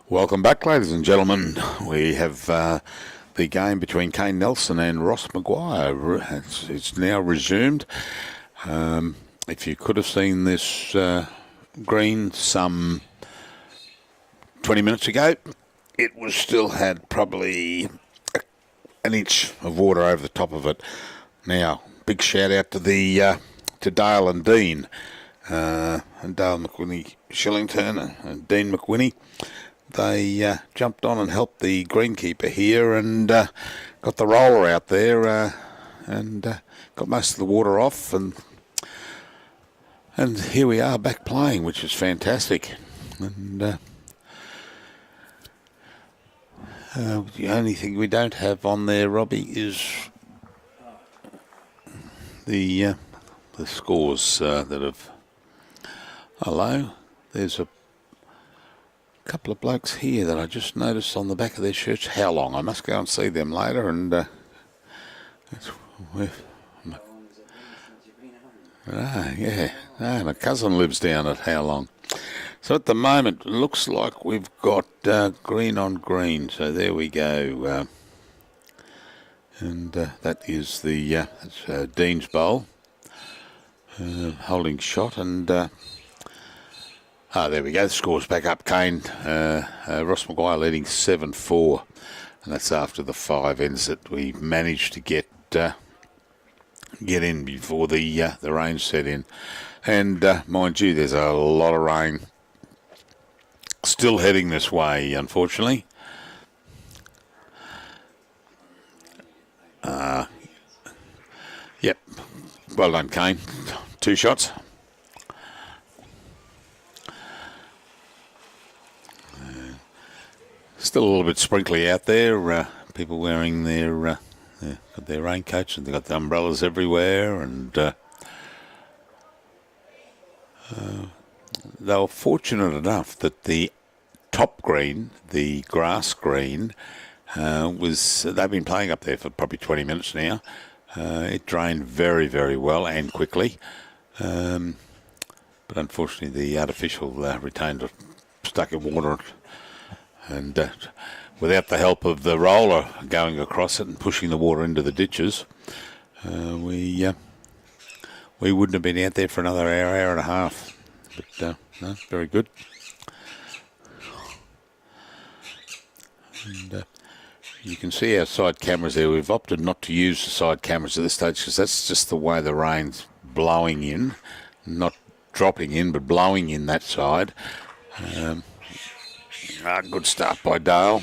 Welcome back, ladies and gentlemen. We have the game between Kane Nelson and Ross McGuire. It's now resumed. If you could have seen this green some 20 minutes ago, it was still had probably an inch of water over the top of it. Now, big shout out to the to Dale and Dean, and Dale McWhinney Shillington and Dean McWhinney. They jumped on and helped the greenkeeper here and got the roller out there and got most of the water off, and here we are back playing, which is fantastic. And the only thing we don't have on there, Robbie, is the scores that have. Hello, there's a couple of blokes here that I just noticed on the back of their shirts. How long? I must go and see them later. And my cousin lives down at How Long. So at the moment, it looks like we've got green on green. So there we go. And that is the Dean's bowl holding shot, and there we go. The score's back up. Kane, Ross McGuire leading 7-4, and that's after the 5 ends that we managed to get in before the rain set in. And mind you, there's a lot of rain still heading this way, unfortunately. Yep. Well done, Kane. 2 shots. Still a little bit sprinkly out there. People wearing their got their raincoats, and they've got the umbrellas everywhere. And they were fortunate enough that the top green, the grass green, they've been playing up there for probably 20 minutes now. It drained very, very well and quickly. But unfortunately, the artificial retained stuck in water. And without the help of the roller going across it and pushing the water into the ditches, we wouldn't have been out there for another hour and a half. But no, very good. And you can see our side cameras there. We've opted not to use the side cameras at this stage because that's just the way the rain's blowing in, not dropping in, but blowing in that side. Good start by Dale,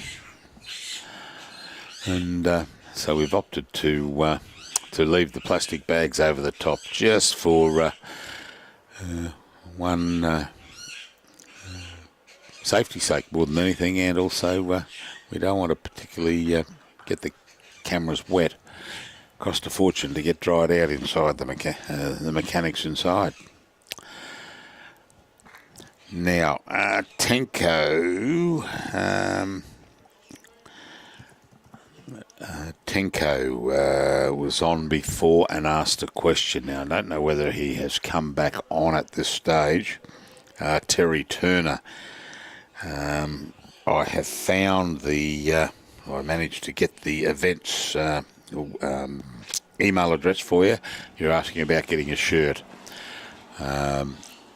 and so we've opted to leave the plastic bags over the top just for one safety sake more than anything, and also we don't want to particularly get the cameras wet. Cost a fortune to get dried out inside the mechanics inside. Now, Tenko was on before and asked a question. Now, I don't know whether he has come back on at this stage. Terry Turner. I have found I managed to get the events email address for you. You're asking about getting a shirt.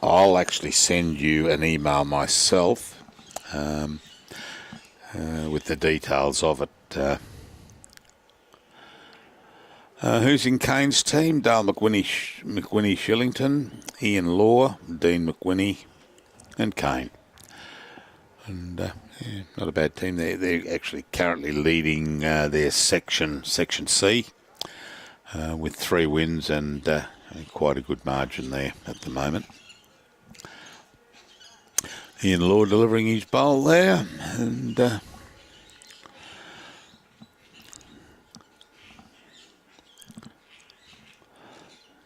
I'll actually send you an email myself with the details of it. Who's in Kane's team? Dale McWhinney Shillington, Ian Law, Dean McWhinney, and Kane. And not a bad team. They're actually currently leading their section C with 3 wins and quite a good margin there at the moment. Ian Law delivering his bowl there, and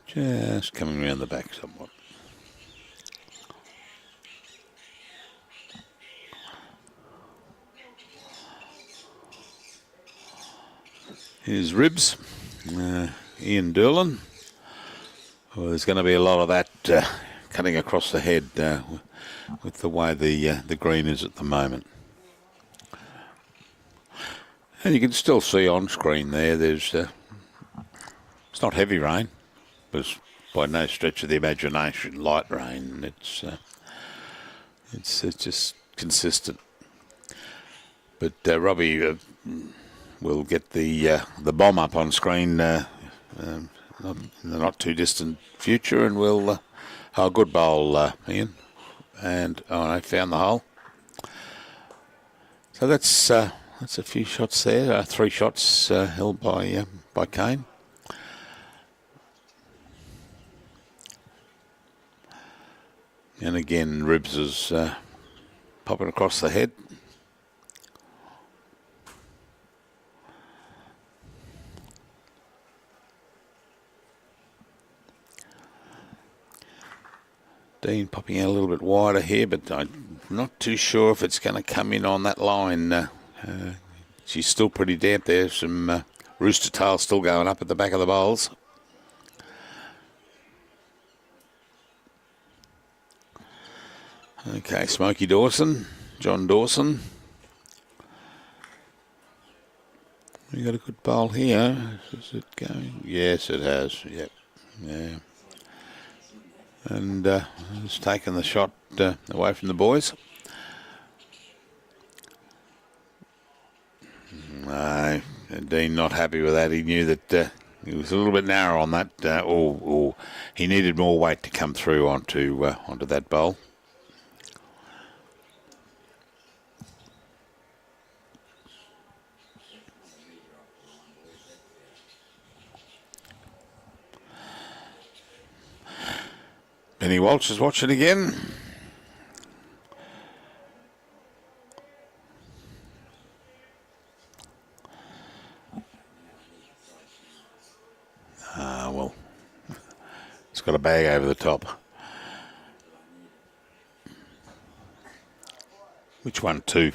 just coming around the back somewhat. Here's Ribs, Ian Durlin. Well, there's going to be a lot of that cutting across the head with the way the green is at the moment. And you can still see on screen there, there's it's not heavy rain, but it's by no stretch of the imagination light rain. It's just consistent. But Robbie will get the bomb up on screen in the not too distant future, and we'll a good bowl, Ian, and I found the hole. So that's a few shots there. 3 shots held by Kane. And again, Ribs is popping across the head. Dean popping out a little bit wider here, but I'm not too sure if it's going to come in on that line. She's still pretty damp there. Some rooster tail still going up at the back of the bowls. Okay, Smokey Dawson, John Dawson. We got a good bowl here. Is it going? Yes, it has. Yep. Yeah. And he's taken the shot away from the boys. No, Dean not happy with that. He knew that he was a little bit narrow on that. Or he needed more weight to come through onto that bowl. Benny Walsh is watching again. Well, it's got a bag over the top. Which one? 2.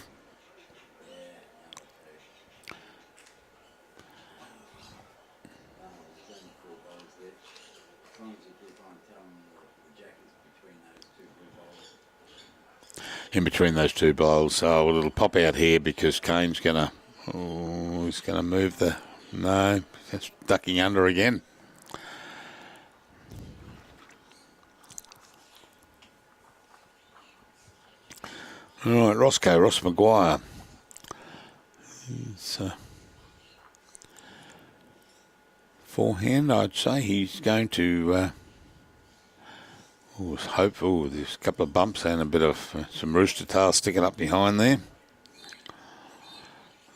In between those 2 bowls. Oh, well, it'll pop out here because Kane's gonna. Oh, he's gonna move the. No, that's ducking under again. All right, Ross McGuire. It's forehand, I'd say. He's going to. There's a couple of bumps and a bit of some rooster tail sticking up behind there.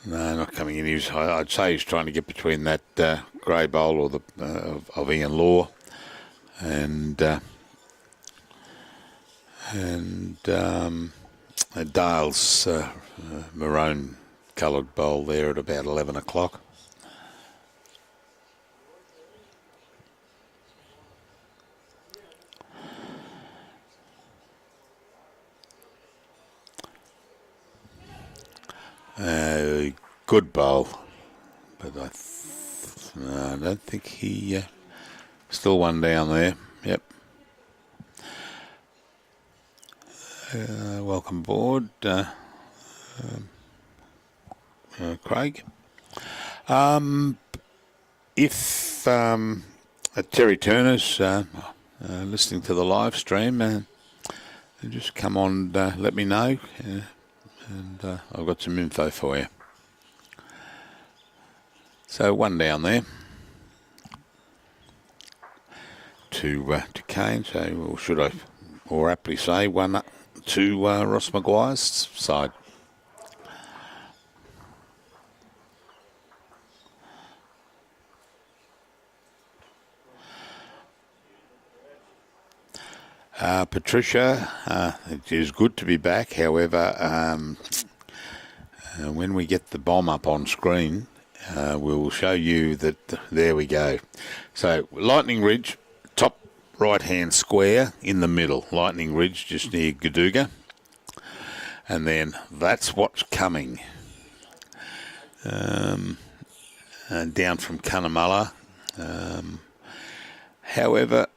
No, not coming in. I'd say he's trying to get between that grey bowl or the of Ian Law and Dale's maroon coloured bowl there at about 11 o'clock. Good bowl, but I don't think he still one down there. Yep. Welcome aboard, Craig. If Terry Turner's listening to the live stream, just come on, let me know. And I've got some info for you. So 1 down there to Kane. So, or should I more aptly say 1 up to Ross McGuire's side. Patricia, it is good to be back. However, when we get the bomb up on screen, we'll show you that there we go. So Lightning Ridge, top right-hand square in the middle. Lightning Ridge just near Gadooga. And then that's what's coming. Down from Cunnamulla. However,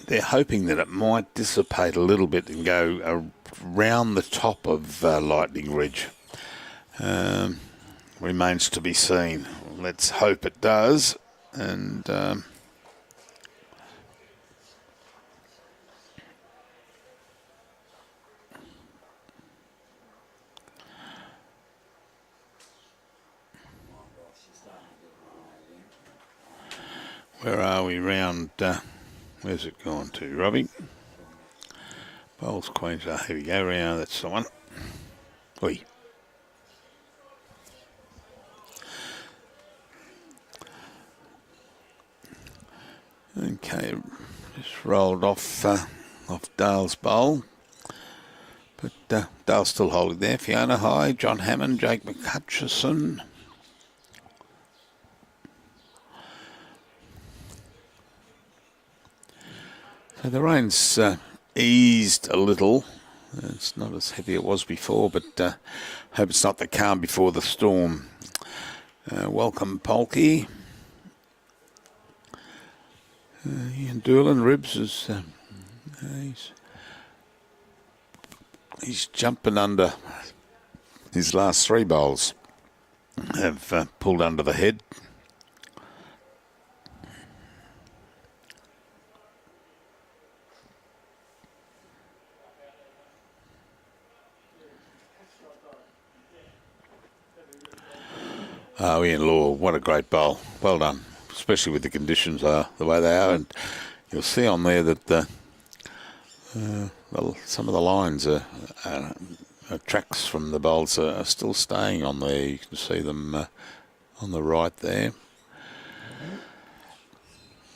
they're hoping that it might dissipate a little bit and go around the top of Lightning Ridge. Remains to be seen. Let's hope it does. And where are we round? Where's it gone to, Robbie? Bowls, Queensland. Here we go, round. That's the one. Oi. Okay, just rolled off Dale's bowl. But Dale's still holding there. Fiona High, John Hammond, Jake McHutchison. So the rain's eased a little. It's not as heavy as it was before, but hope it's not the calm before the storm. Welcome, Polky. Ian Doolan, Ribs is he's jumping under. His last 3 bowls have pulled under the head. Oh, Ian Law, what a great bowl. Well done, especially with the conditions the way they are. And you'll see on there that some of the lines tracks from the bowls are still staying on there. You can see them on the right there.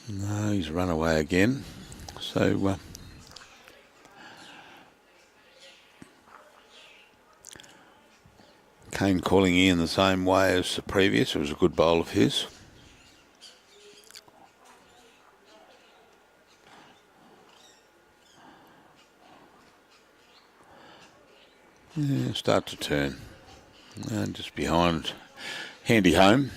No, he's run away again. So Kane calling in the same way as the previous. It was a good bowl of his. Yeah, start to turn. And just behind Handy Home.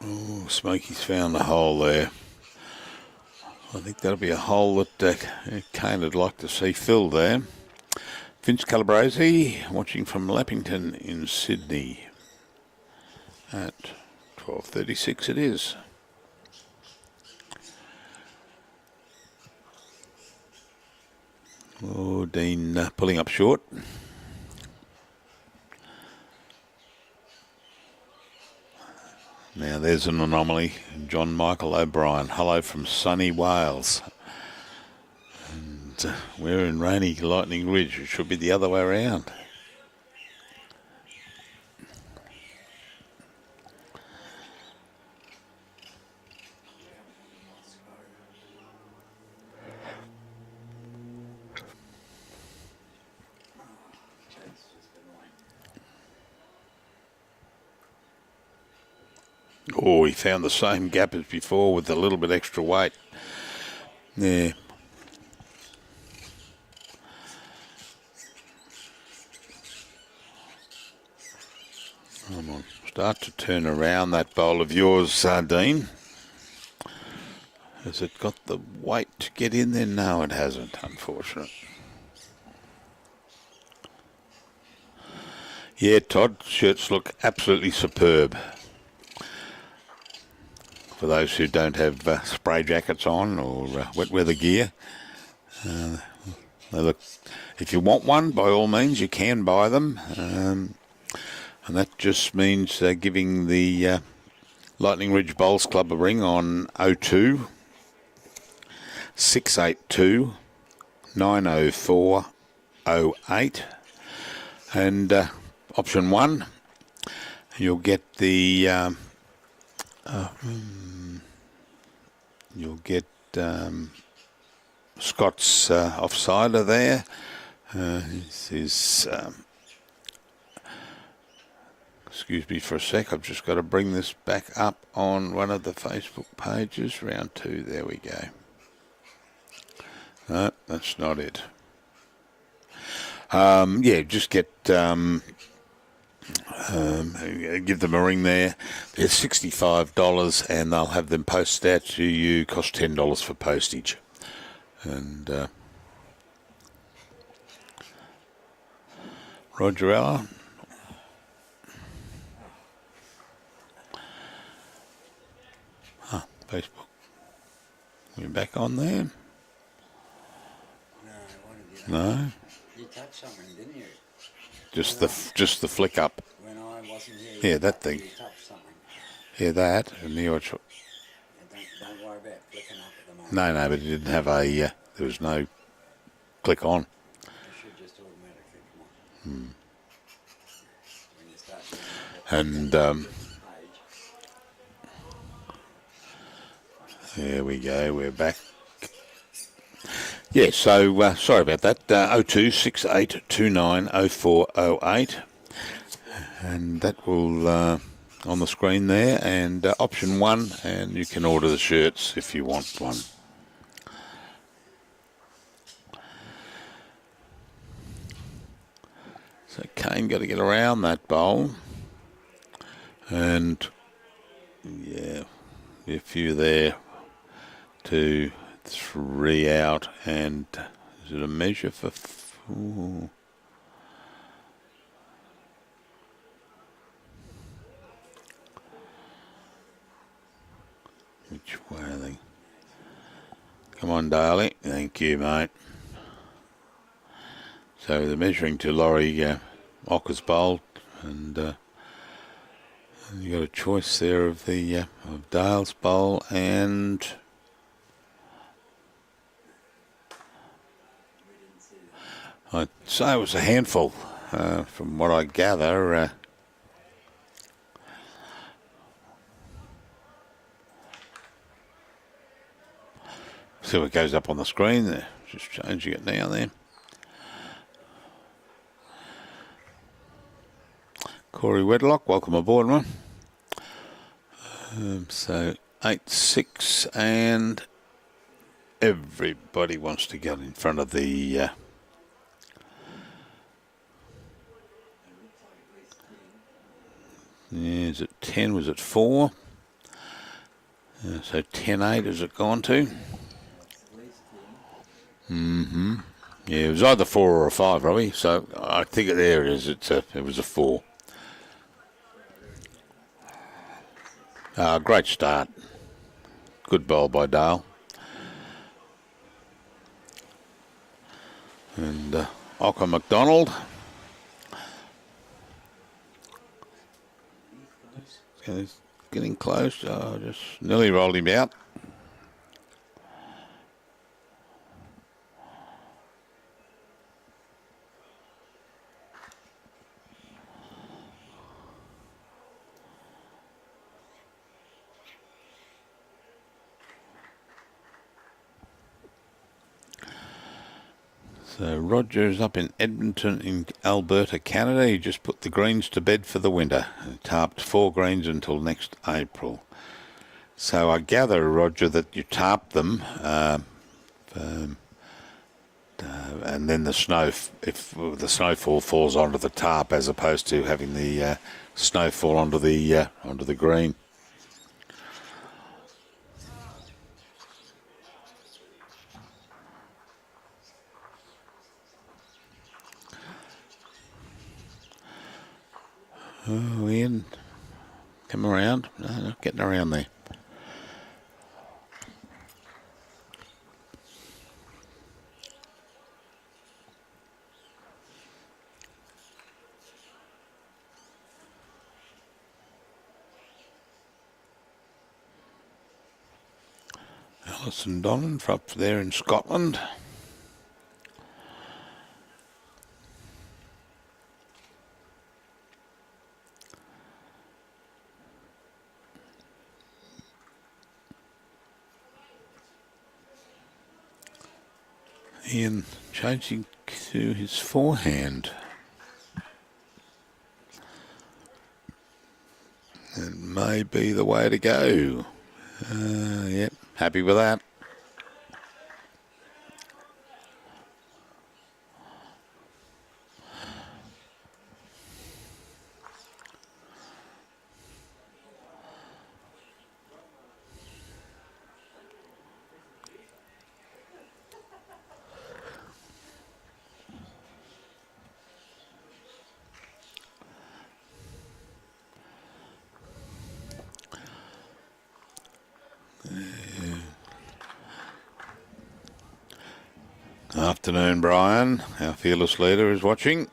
Oh, Smokey's found a hole there. I think that'll be a hole that Kane would like to see filled there. Finch Calabrese watching from Lappington in Sydney at 12:36 it is. Oh, Dean pulling up short. Now there's an anomaly. John Michael O'Brien. Hello from sunny Wales. And we're in rainy Lightning Ridge. It should be the other way around. Oh, he found the same gap as before with a little bit extra weight. Yeah. Come on, start to turn around that bowl of yours, Dean. Has it got the weight to get in there? No, it hasn't, unfortunately. Yeah, Todd, shirts look absolutely superb. For those who don't have spray jackets on or wet weather gear, they look. If you want one, by all means, you can buy them, and that just means giving the Lightning Ridge Bowls Club a ring on 02 682 904 08, and option 1, you'll get the. You'll get Scott's offsider there. This is, excuse me for a sec, I've just got to bring this back up on one of the Facebook pages. Round 2, there we go. No, that's not it. Yeah, just get give them a ring there. They're $65, and they'll have them posted out to you. Cost $10 for postage, and Roger Ella. Facebook. You're back on there? No. You touched something, didn't you? Just the flick up. When I wasn't here. Yeah, that thing. You touched something. Yeah, that and the odd. Don't worry about flicking up at the moment. No, but it didn't have a. There was no click on. It should just automatically come on. When you start doing that And there we go. We're back. Yeah, so sorry about that. 0268290408, and that will on the screen there. And option 1, and you can order the shirts if you want one. So Kane got to get around that bowl, and yeah, a few there. 2, 3 out, and is it a measure for 4? Which way are they? Come on, Daly. Thank you, mate. So they're measuring to Laurie Ocker's bowl, and you got a choice there of the of Dale's bowl and. I'd say it was a handful, from what I gather. See what goes up on the screen there. Just changing it now there. Corey Wedlock, welcome aboard, man. So 8-6, and everybody wants to get in front of the. Yeah, is it 10? Was it 4? So 10-8 has it gone to? Yeah, it was either 4 or a 5, Robbie. So I think there it is. It was a 4. Great start. Good bowl by Dale. And Ocker McDonald. He's getting close. Just nearly rolled him out. So Roger's up in Edmonton in Alberta, Canada. He just put the greens to bed for the winter. He tarped 4 greens until next April. So I gather, Roger, that you tarp them, and then the snow, if the snowfall falls onto the tarp, as opposed to having the snowfall onto the green. Oh, Ian, come around. No, not getting around there. Alison Donnan from up there in Scotland. Ian changing to his forehand. It may be the way to go. Yep, happy with that. Afternoon, Brian. Our fearless leader is watching.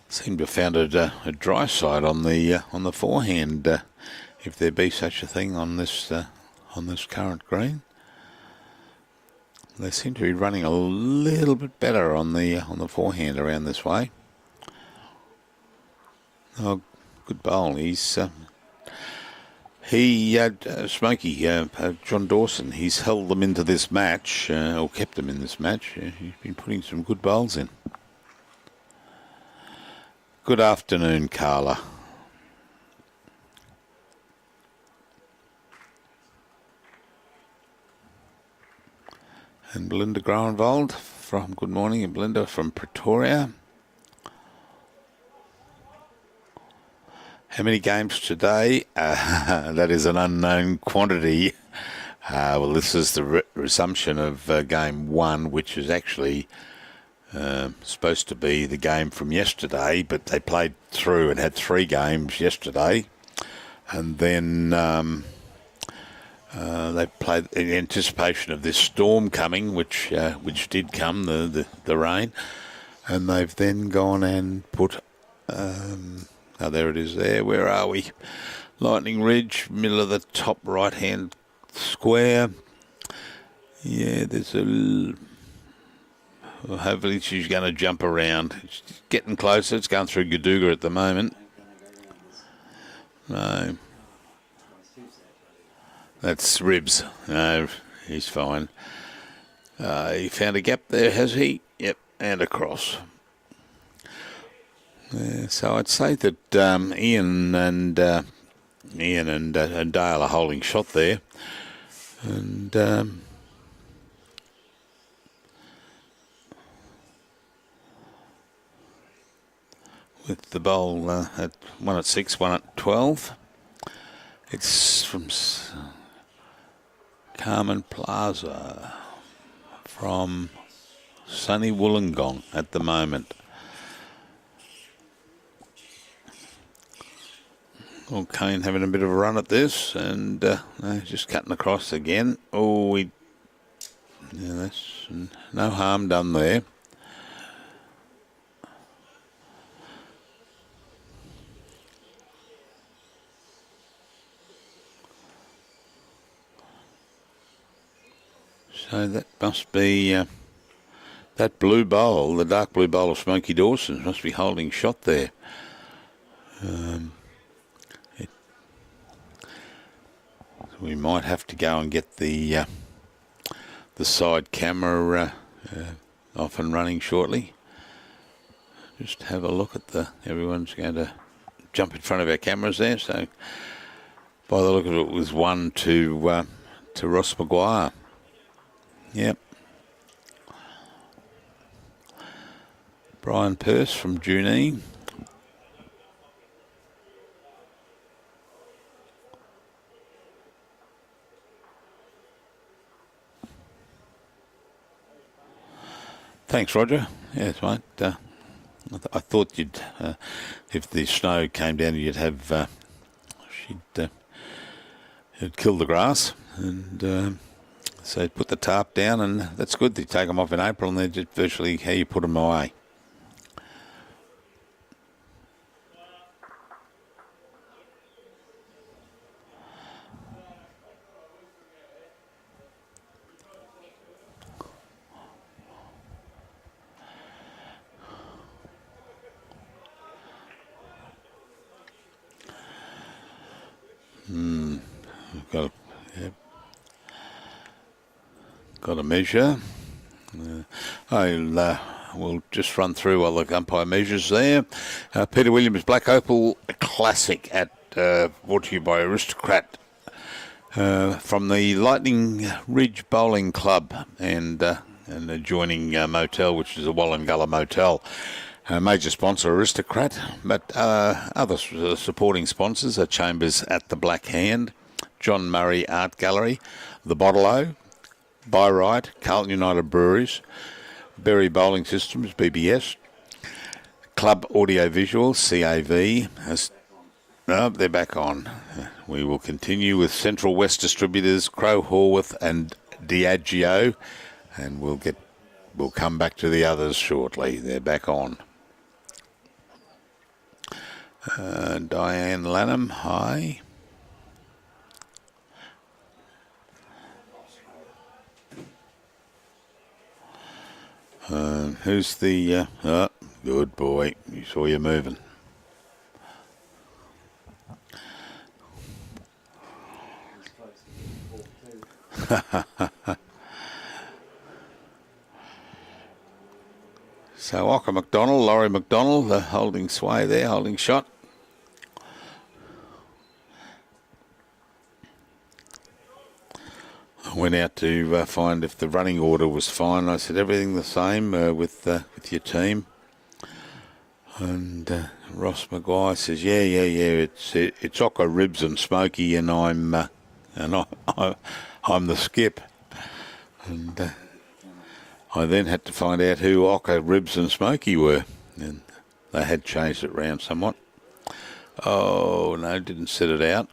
Seem to have found a dry side on the forehand, if there be such a thing on this current green. They seem to be running a little bit better on the forehand around this way. Oh, good bowl. He's Smokey, John Dawson. He's held them into this match, or kept them in this match. He's been putting some good bowls in. Good afternoon, Carla. And Belinda Groenwald from, good morning, and Belinda from Pretoria. How many games today? That is an unknown quantity. Well, this is the resumption of game one, which is actually supposed to be the game from yesterday, but they played through and had 3 games yesterday. And then they played in anticipation of this storm coming, which did come, the rain. And they've then gone and put... oh, there it is there. Where are we? Lightning Ridge, middle of the top right-hand square. Yeah, there's a... Well, hopefully she's going to jump around. It's getting closer. It's going through Gadooga at the moment. No. That's Ribs. No, he's fine. He found a gap there, has he? Yep, and across. So I'd say that Ian and Dale are holding shot there. And... with the bowl at 1 at 6, 1 at 12. It's from Carmen Plaza, from sunny Wollongong at the moment. Well, Kane having a bit of a run at this, and just cutting across again. Oh, that's no harm done there. So that must be that blue bowl, the dark blue bowl of Smokey Dawson, must be holding shot there. We might have to go and get the side camera off and running shortly. Just have a look at everyone's going to jump in front of our cameras there. So by the look of it, was 1 to Ross McGuire. Yep. Brian Pearce from Junee. Thanks, Roger. Yes, mate. I thought you'd, if the snow came down, you'd have, it'd kill the grass, and so put the tarp down, and that's good. They take them off in April, and they're just virtually how you put them away. Got a measure. We'll just run through while the umpire measures there. Peter Williams Black Opal Classic brought to you by Aristocrat from the Lightning Ridge Bowling Club and adjoining motel, which is a Wallumbilla Motel. Major sponsor Aristocrat, but other supporting sponsors are Chambers at the Black Hand, John Murray Art Gallery, The Bottle-O, Buy Right, Carlton United Breweries, Berry Bowling Systems, BBS. Club Audio Visuals, CAV. No, they're back on. We will continue with Central West Distributors, Crow Horwath and Diageo, and we'll come back to the others shortly. They're back on. Diane Lanham, hi. Who's the... oh, good boy. You saw you moving. So Ocker McDonald, Laurie McDonald, holding sway there, holding shot. I went out to find if the running order was fine. I said everything the same with your team. And Ross McGuire says, yeah. It's Ocker, Ribs, and Smokey, and I'm the skip. And I then had to find out who Ocker, Ribs, and Smokey were, and they had changed it round somewhat. Oh no, didn't set it out.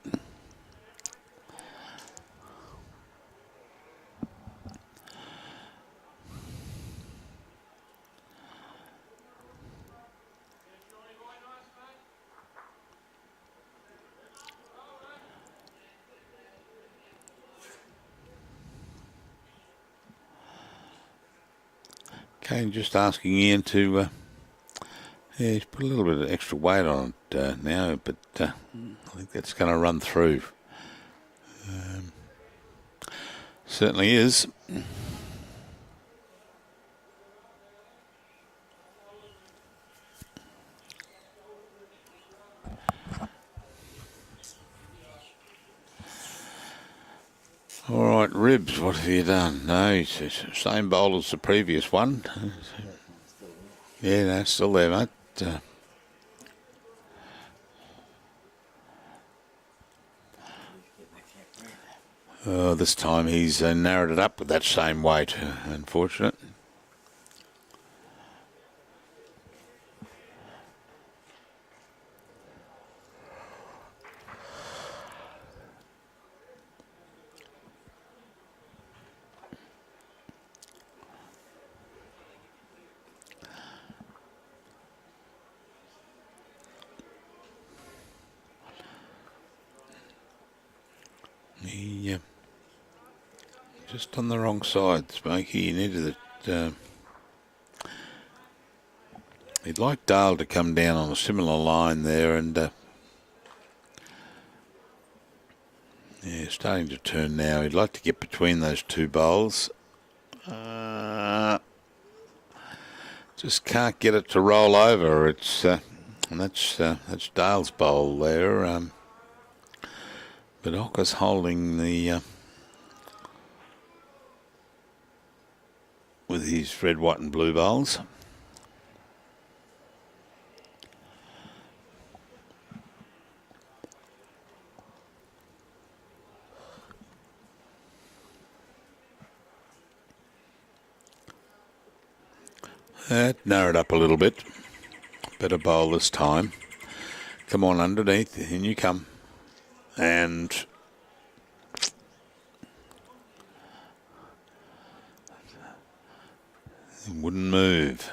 Kane just asking Ian to, he's put a little bit of extra weight on it now, but I think that's going to run through. Certainly is. All right, Ribs, what have you done? No, it's the same bowl as the previous one. Yeah, no, still there, mate. This time he's narrowed it up with that same weight. Unfortunate. He just on the wrong side, Smokey. He needed it. He'd like Dale to come down on a similar line there, and yeah, starting to turn now. He'd like to get between those two bowls. Just can't get it to roll over. It's and that's Dale's bowl there. But Ocker's holding the with his red, white, and blue bowls. That narrowed up a little bit. Better bowl this time. Come on underneath, in you come. And it wouldn't move.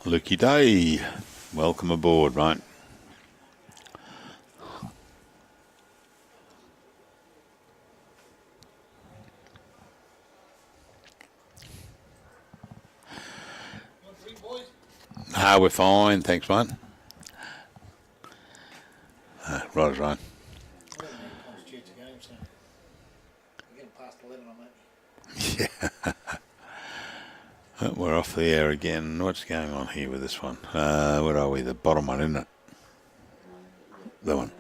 Lukey day. Welcome aboard, mate. Ah, we're fine, thanks, mate. Right. Yeah. We're off the air again. What's going on here with this one? Where are we? The bottom one, isn't it? That one.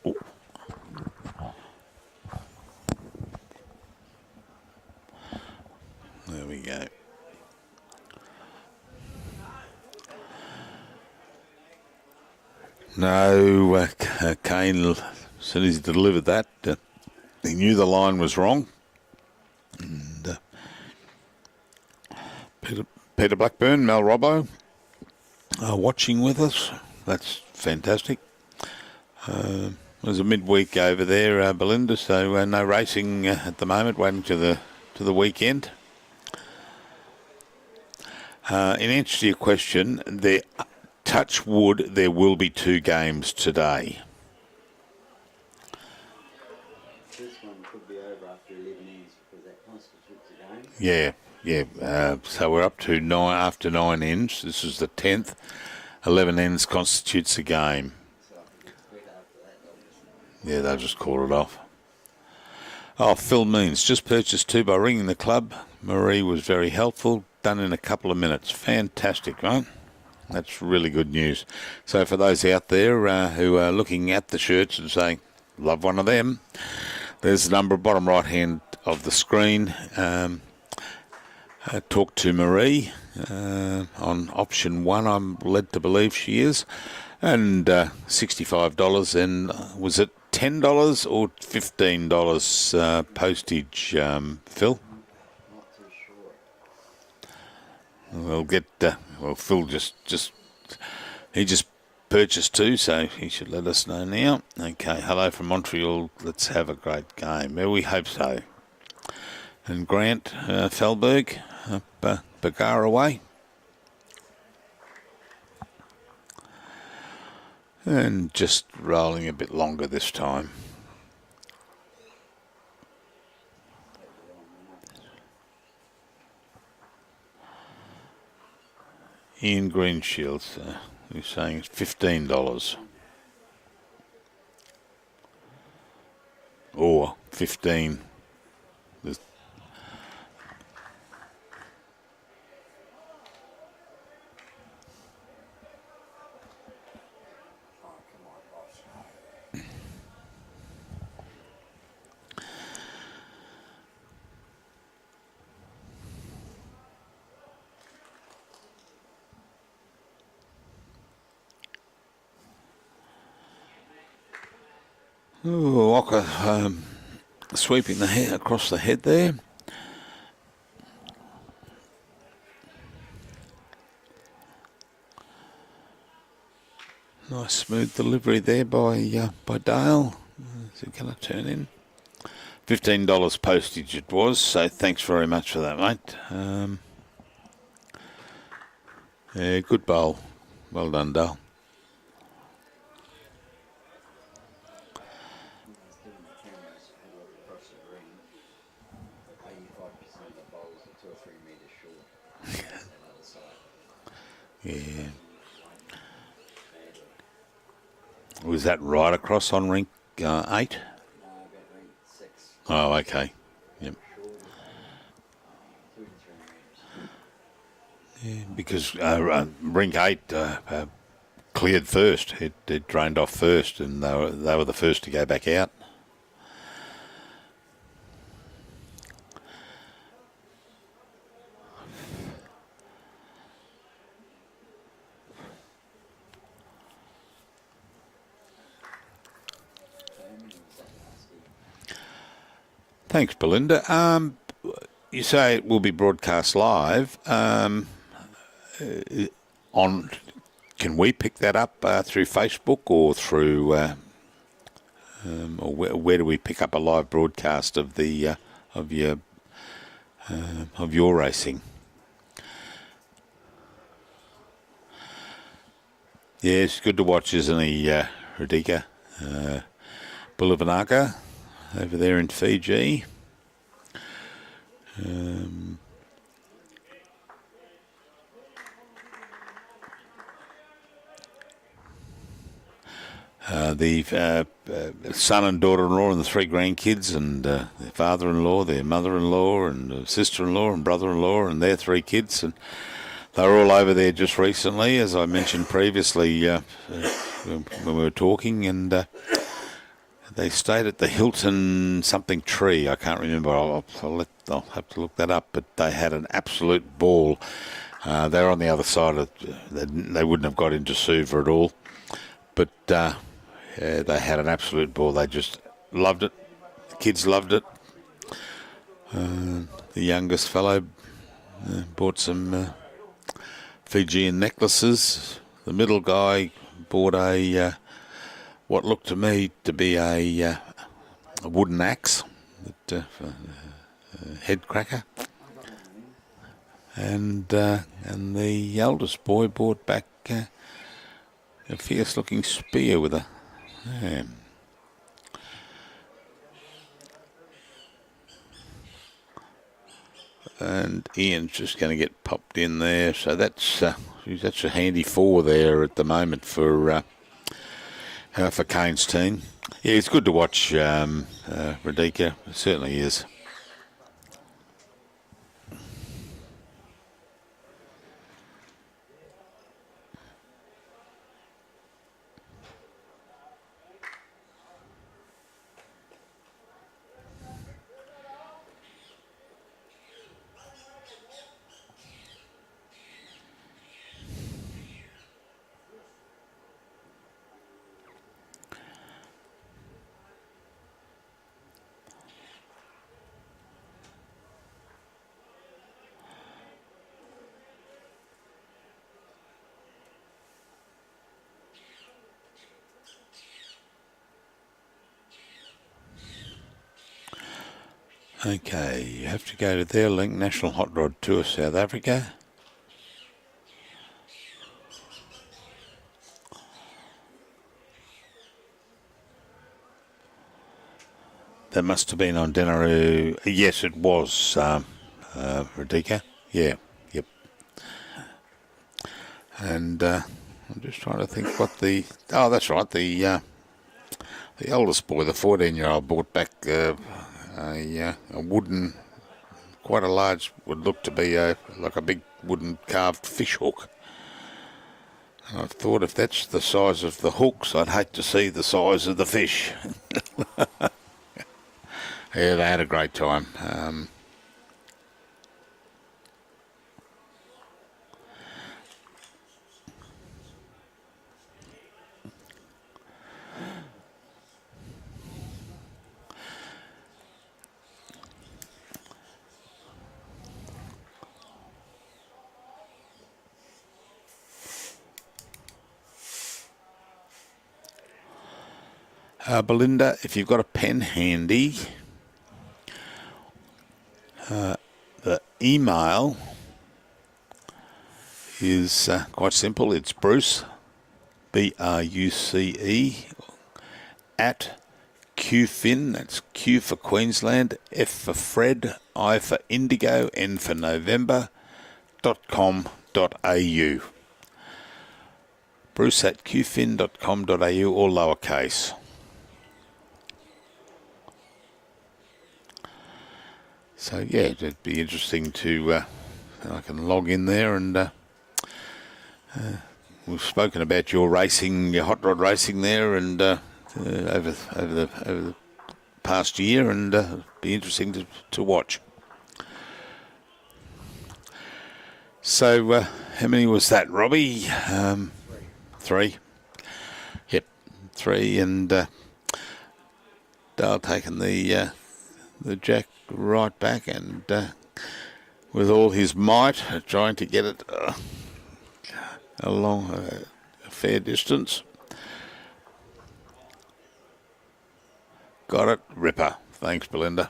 Oh, No, Kane, as soon as he delivered that, he knew the line was wrong. And Peter Blackburn, Mel Robbo, are watching with us. That's fantastic. There's a midweek over there, Belinda, so no racing at the moment, waiting to the weekend. In answer to your question, touch wood, there will be 2 games today. This one could be over after 11 ends because that constitutes a game. Yeah. So we're up to 9 after 9 ends. This is the 10th. 11 ends constitutes a game. So I think it's better after that, obviously. Yeah, they'll just call it off. Oh, Phil Means, just purchased 2 by ringing the club. Marie was very helpful. Done in a couple of minutes. Fantastic, right? That's really good news. So for those out there who are looking at the shirts and saying, love one of them, there's the number bottom right hand of the screen. Talk to Marie on option 1, I'm led to believe she is, and $65. And was it $10 or $15 postage, Phil? Not too sure. We'll get. Phil he just purchased 2, so he should let us know now. Okay, hello from Montreal. Let's have a great game. Well, we hope so. And Grant Felberg up Bagara way. And just rolling a bit longer this time. Ian Greenshields, who's saying it's $15. Or 15. There's Walker sweeping the head across the head there. Nice smooth delivery there by Dale. Is it going to turn in? $15 postage it was, so thanks very much for that, mate. Yeah, good bowl. Well done, Dale. Yeah. Was that right across on rink 8? No, about rink 6. Oh, okay. Yep. 2 to 3 metres. Yeah, because rink 8 cleared first. It drained off first, and they were the first to go back out. Thanks, Belinda. You say it will be broadcast live. Can we pick that up through Facebook or through, or where do we pick up a live broadcast of the of your racing? Yeah, it's good to watch, isn't he, Radika? Bulivanaga over there in Fiji. The son and daughter-in-law and the 3 grandkids and their father-in-law, their mother-in-law and sister-in-law and brother-in-law and their 3 kids. And they were all over there just recently, as I mentioned previously when we were talking, and they stayed at the Hilton something tree. I can't remember. I'll have to look that up. But they had an absolute ball. They were on the other side of. They wouldn't have got into Suva at all. But yeah, they had an absolute ball. They just loved it. The kids loved it. The youngest fellow bought some Fijian necklaces. The middle guy bought a what looked to me to be a wooden axe, head cracker. And the eldest boy brought back a fierce-looking spear with a. And Ian's just going to get popped in there, so that's a handy 4 there at the moment for Kane's team. Yeah, it's good to watch Radika. It certainly is. Okay, you have to go to their link, National Hot Rod Tour South Africa. That must have been on Denaroo. Yes, it was, Radika. Yeah, yep. And I'm just trying to think what the... Oh, that's right, the eldest boy, the 14-year-old, brought back a wooden, quite a large, would look to be like a big wooden carved fish hook. And I thought if that's the size of the hooks, I'd hate to see the size of the fish. Yeah, they had a great time. Belinda, if you've got a pen handy, the email is quite simple. It's Bruce, BRUCE, at QFin, that's Q for Queensland, F for Fred, I for Indigo, N for November, .com.au. Bruce at qfin.com.au, all lowercase. So yeah, it'd be interesting to, I can log in there and we've spoken about your racing, your hot rod racing there and over the past year and be interesting to watch. So how many was that, Robbie? 3. Yep, 3 and Dale taking the jack right back and with all his might trying to get it along a fair distance. Got it, ripper. Thanks, Belinda.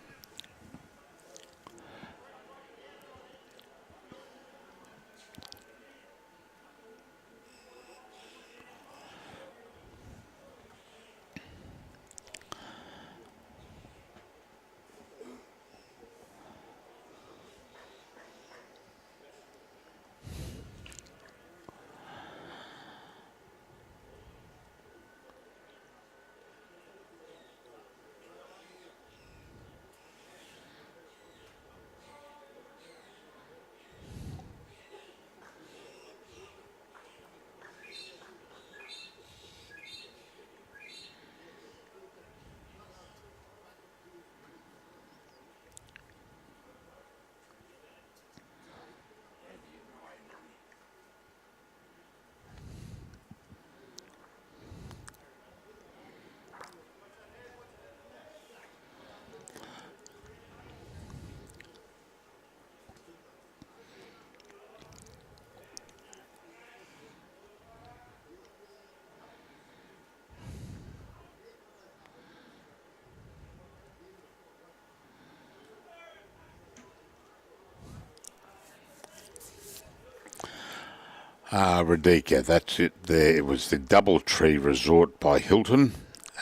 Radika, that's it there. It was the Doubletree Resort by Hilton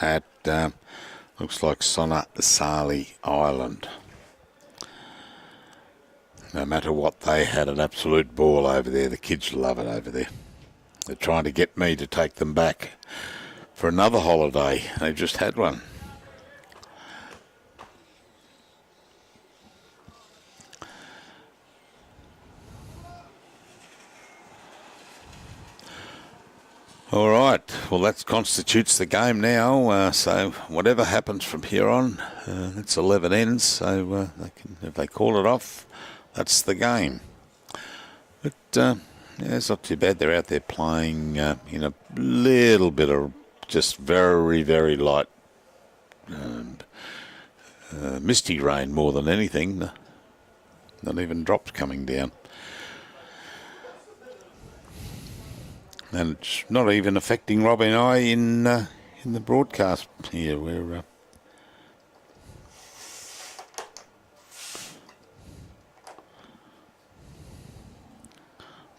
at, looks like Sonasali Island. No matter what, they had an absolute ball over there. The kids love it over there. They're trying to get me to take them back for another holiday. They've just had one. All right, well that constitutes the game now, so whatever happens from here on, it's 11 ends, so if they call it off, that's the game. But yeah, it's not too bad. They're out there playing in a little bit of just very, very light misty rain more than anything, not even drops coming down. And it's not even affecting Robbie and I in the broadcast here. We're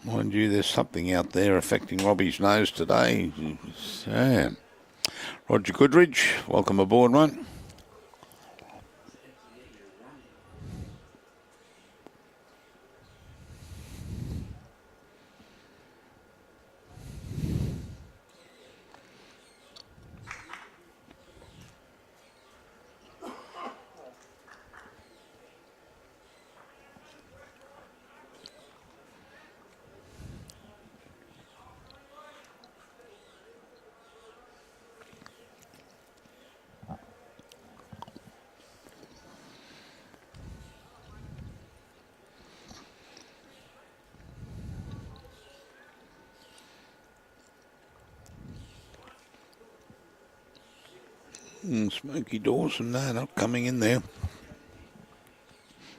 mind you, there's something out there affecting Robbie's nose today. So, Roger Goodridge, welcome aboard, mate. Smoky Dawson, no, not coming in there.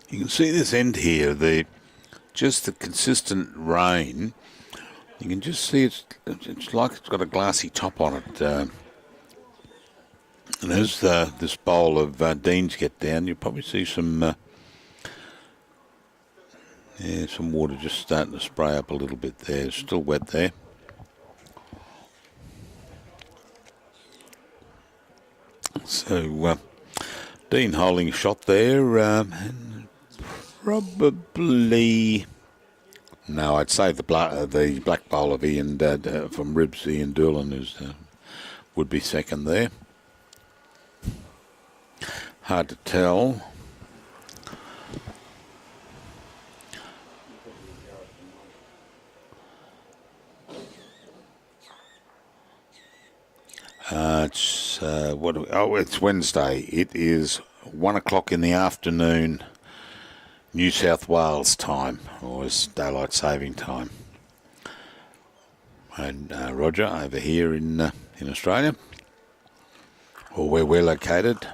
You can see this end here, just the consistent rain. You can just see it's like it's got a glassy top on it. And as this bowl of Deans get down, you'll probably see some water just starting to spray up a little bit there. It's still wet there. So Dean holding a shot there, and probably no, I'd say the black bowl of Ian from Ribs, Ian Doolan would be second there. Hard to tell. It's Wednesday. It is 1 o'clock in the afternoon, New South Wales time, or it's daylight saving time. And Roger over here in Australia, or where we're located.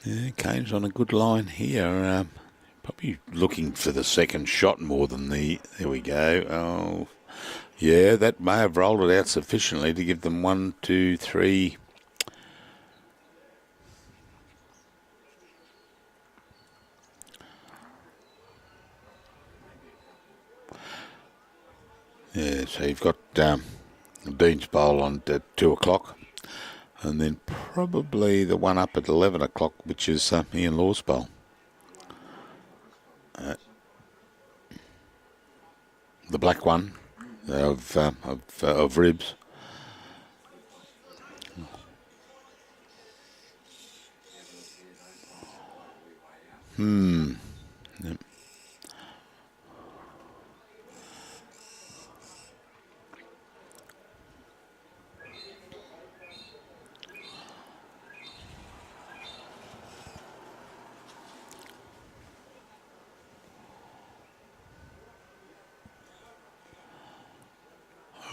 Yeah, Kane's on a good line here. Probably looking for the second shot more than there we go. Oh, yeah, that may have rolled it out sufficiently to give them 1, 2, 3. Yeah, so you've got Dean's bowl on at 2 o'clock. And then probably the one up at 11 o'clock, which is Ian Law's bowl. The black one of Ribs. Yep.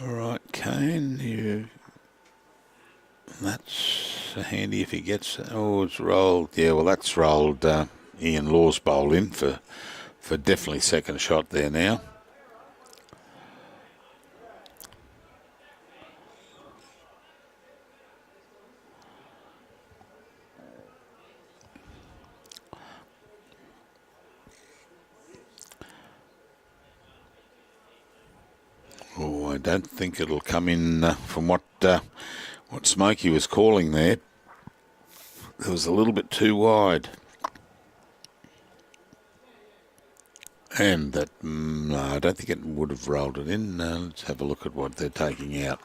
All right, Kane, that's handy if he gets. Oh, it's rolled. Yeah, well, that's rolled Ian Law's bowl in for definitely second shot there now. don't think it'll come in from what Smokey was calling there. It was a little bit too wide. And that, no, I don't think it would have rolled it in. Let's have a look at what they're taking out.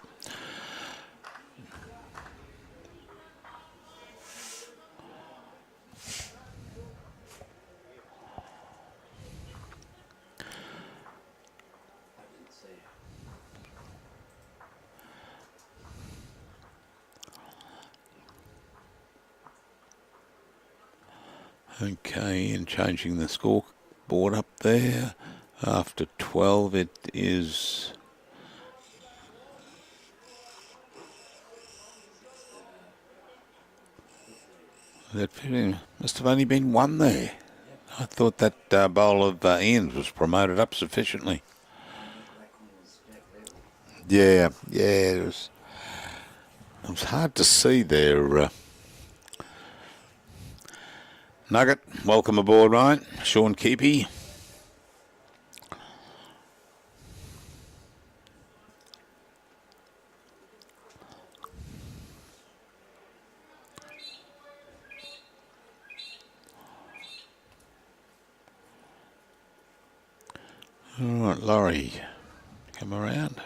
Okay, and changing the scoreboard up there. After 12, it is... That must have only been one there. I thought that bowl of Ian's was promoted up sufficiently. Yeah, it was hard to see there. Nugget, welcome aboard, mate. Sean Keepy. All right, Laurie, come around.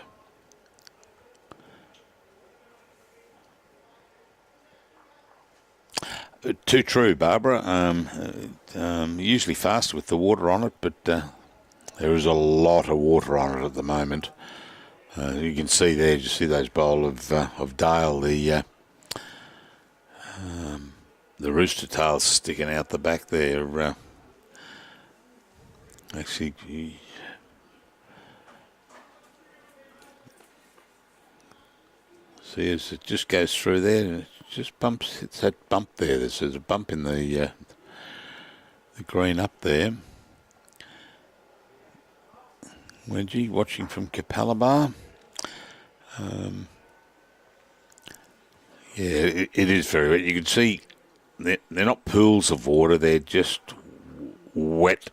Too true, Barbara. Usually faster with the water on it, but there is a lot of water on it at the moment. You can see there, you see those bowl of Dale, the rooster tails sticking out the back there. Actually, see as it just goes through there, it just bumps. It's that bump there. There's a bump in the green up there. Wedgie watching from Capalabar. Yeah, it is very wet. You can see they're not pools of water. They're just wet.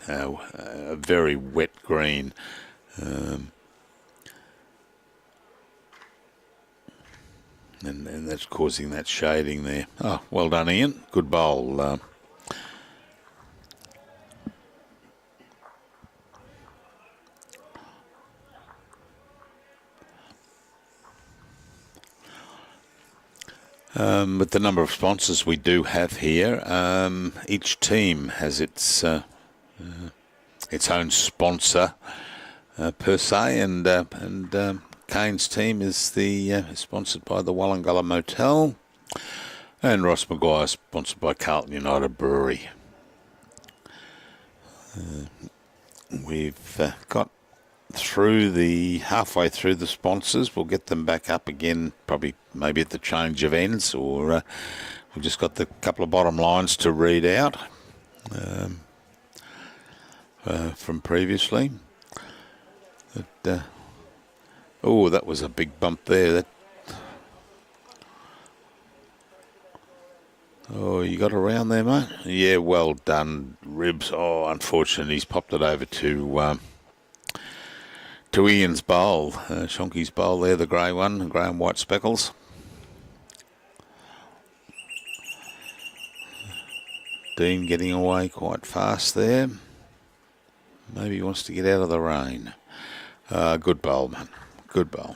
A very wet green. And that's causing that shading there. Oh, well done, Ian. Good bowl. With the number of sponsors we do have here, each team has its own sponsor per se, and Kane's team is sponsored by the Wallumbilla Motel, and Ross McGuire sponsored by Carlton United Brewery. We've got halfway through the sponsors. We'll get them back up again, probably maybe at the change of ends, or we've just got the couple of bottom lines to read out from previously. But, oh, that was a big bump there. Oh, you got around there, mate? Yeah, well done, Ribs. Oh, unfortunately, he's popped it over to Ian's bowl, Shonky's bowl there, the grey one, the grey and white speckles. Dean getting away quite fast there. Maybe he wants to get out of the rain. Good bowl, man. Good bowl.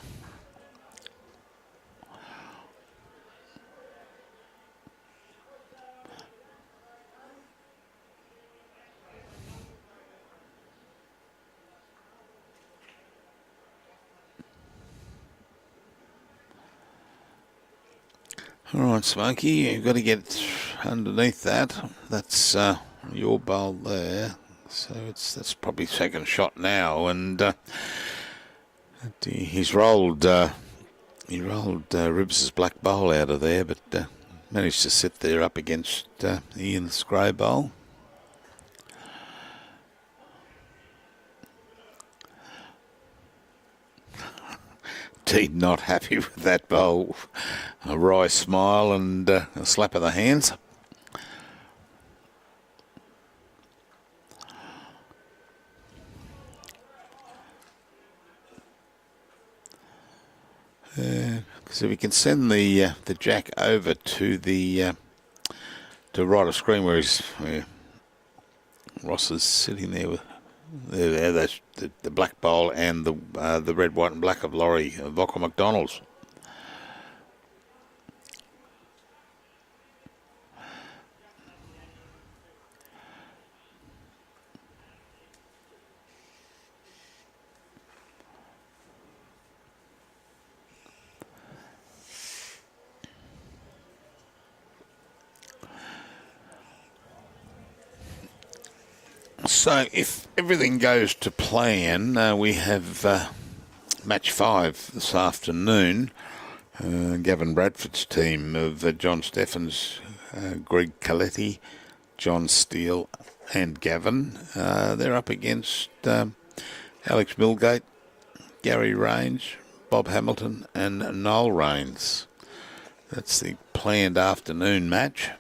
All right, Smokey, you've got to get underneath that. That's your bowl there. So that's probably second shot now, and he's rolled Ribs' black bowl out of there, but managed to sit there up against Ian's grey bowl. Dean not happy with that bowl. A wry smile and a slap of the hands. Because if we can send the jack over to the to right of screen where Ross is sitting there with the black bowl and the red, white, and black of Laurie Vocal McDonald's. So if everything goes to plan, we have match 5 this afternoon. Gavin Bradford's team of John Steffens, Greg Coletti, John Steele and Gavin. They're up against Alex Milgate, Gary Rains, Bob Hamilton and Noel Rains. That's the planned afternoon match.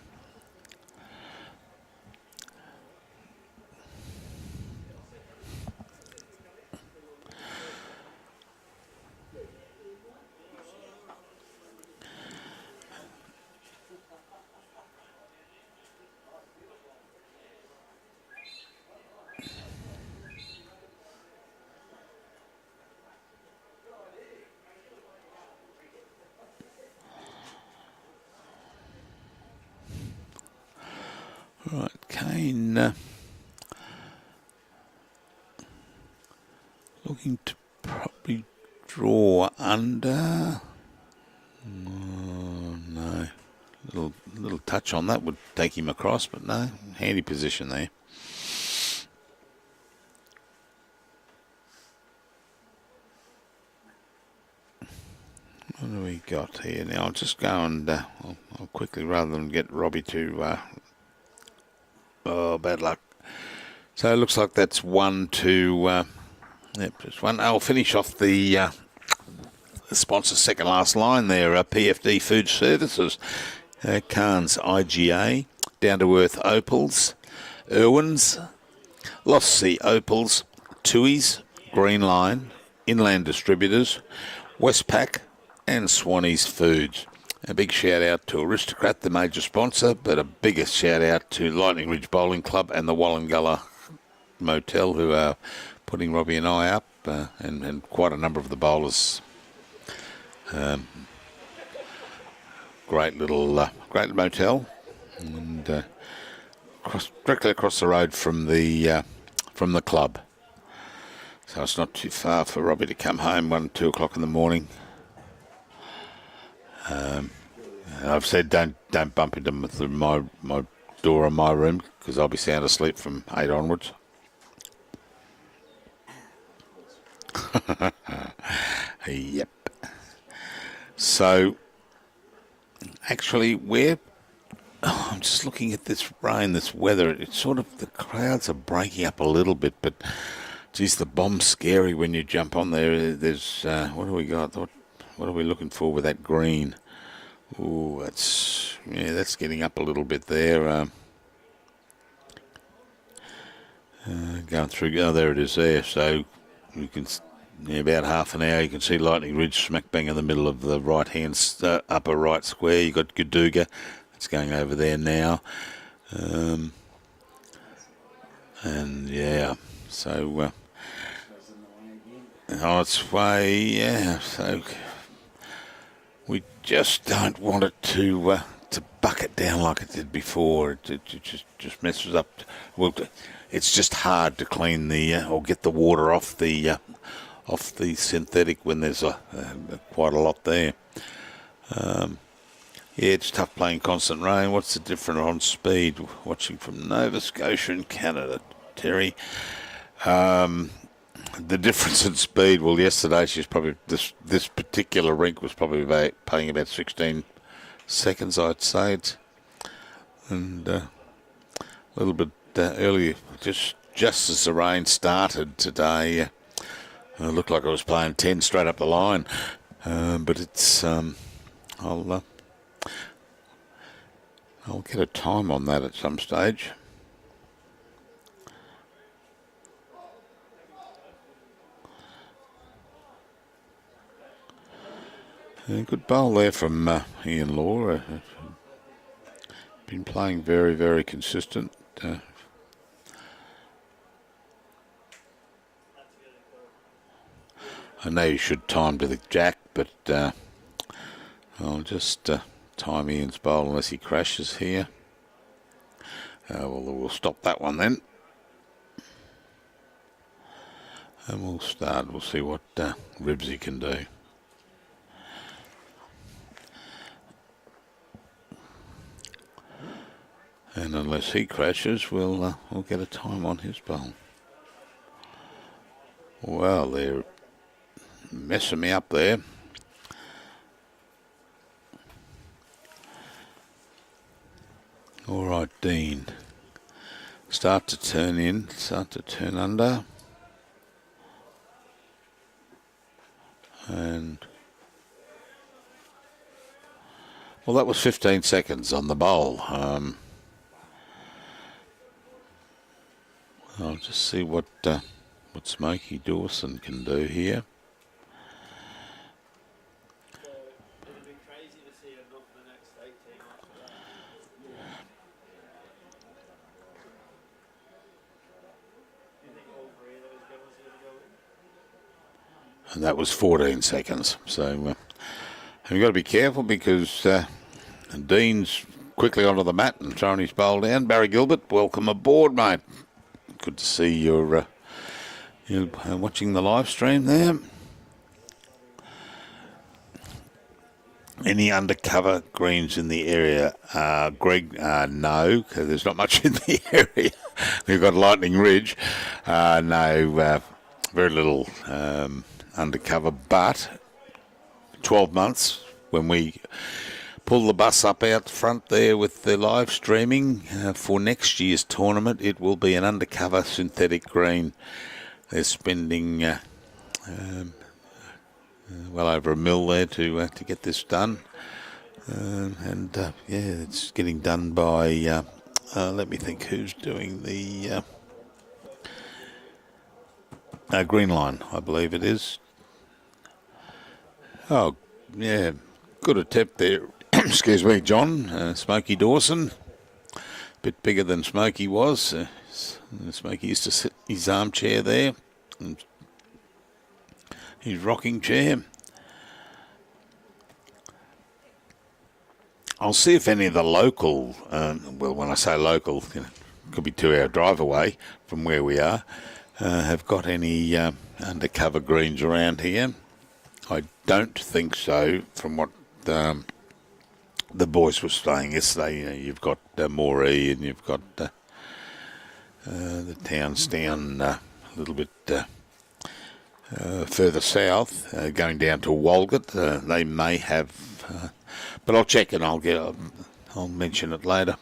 Right, Kane looking to probably draw under. Oh, no, little touch on that would take him across, but no, handy position there. What do we got here now? I'll just go and I'll quickly, rather than get Robbie to. Oh, bad luck. So it looks like that's 1 to. Yep, just one. I'll finish off the sponsor's second last line there. PFD Food Services, Cairns IGA, Down to Earth Opals, Irwin's, Lost Sea Opals, Tui's, Green Line, Inland Distributors, Westpac, and Swanee's Foods. A big shout out to Aristocrat, the major sponsor, but a biggest shout out to Lightning Ridge Bowling Club and the Walluнгalla Motel, who are putting Robbie and I up, and quite a number of the bowlers. Great little motel, and directly across the road from the club. So it's not too far for Robbie to come home 1, 2 o'clock in the morning. I've said don't bump into them through my door in my room because I'll be sound asleep from 8 onwards. Yep. So actually, I'm just looking at this rain, this weather. It's sort of, the clouds are breaking up a little bit, but geez, the bomb's scary when you jump on there. There's what do we got? What are we looking for with that green? Oh, that's getting up a little bit there. Going through. Oh, there it is there. So you can, about half an hour, you can see Lightning Ridge smack bang in the middle of the right-hand upper right square. You got Gadooga. It's going over there now. And yeah, so it's way, yeah. So we just don't want it to bucket down like it did before. It just messes up. Well, it's just hard to clean the or get the water off the synthetic when there's quite a lot there. Yeah, it's tough playing constant rain. What's the difference on speed? Watching from Nova Scotia and Canada, Terry. The difference in speed, well, yesterday she's probably, this particular rink was probably playing about 16 seconds, I'd say. And a little bit earlier, just as the rain started today, it looked like I was playing 10 straight up the line. But it's, I'll get a time on that at some stage. Good bowl there from Ian Law. Been playing very, very consistent. I know you should time to the jack, but I'll just time Ian's bowl unless he crashes here. Well, we'll stop that one then. And we'll start. We'll see what Ribsy can do. And unless he crashes, we'll get a time on his bowl. Well, they're messing me up there. All right, Dean. Start to turn in, start to turn under. And well, that was 15 seconds on the bowl. I'll just see what Smokey Dawson can do here. And that was 14 seconds. So you've got to be careful because Dean's quickly onto the mat and throwing his bowl down. Barry Gilbert, welcome aboard, mate. Good to see you're watching the live stream there. Any undercover greens in the area? Greg, no, because there's not much in the area. We've got Lightning Ridge. No, very little undercover, but 12 months when we pull the bus up out front there with the live streaming for next year's tournament, it will be an undercover synthetic green. They're spending well over $1 million there to get this done, and yeah, it's getting done by let me think who's doing the Green Line, I believe it is. Oh, yeah, good attempt there. Excuse me, John. Smokey Dawson. Bit bigger than Smokey was. Smokey used to sit his armchair there. His rocking chair. I'll see if any of the local, well, when I say local, could be 2 hour drive away from where we are, have got any undercover greens around here. I don't think so, from what the boys were saying yesterday. You've got Moree and you've got the towns down a little bit further south, going down to Walgett. They may have, but I'll check and I'll mention it later.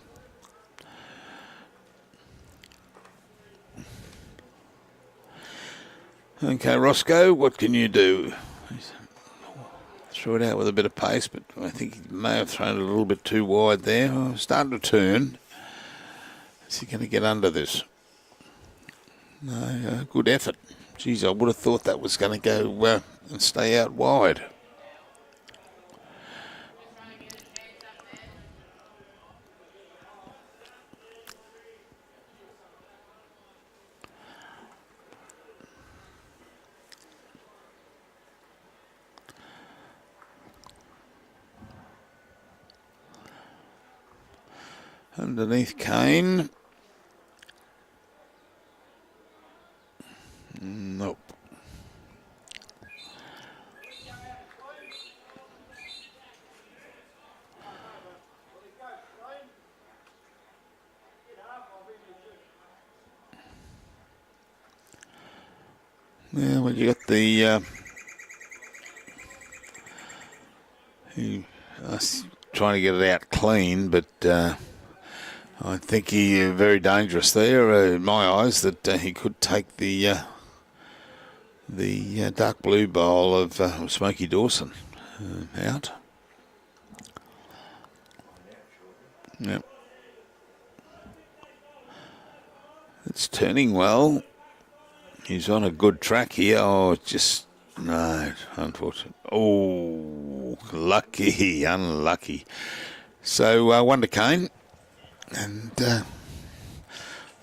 Okay, Roscoe, what can you do? Threw it out with a bit of pace, but I think he may have thrown it a little bit too wide there. Oh, starting to turn. Is he going to get under this? No, good effort. Geez, I would have thought that was going to go and stay out wide. Underneath Kane. Nope. Yeah, well, you got the he trying to get it out clean, but I think he very dangerous there in my eyes. That he could take the dark blue bowl of Smokey Dawson out. Yep, it's turning well. He's on a good track here. Oh, just no, unfortunate. Oh, Lucky, unlucky. So one to Kane, and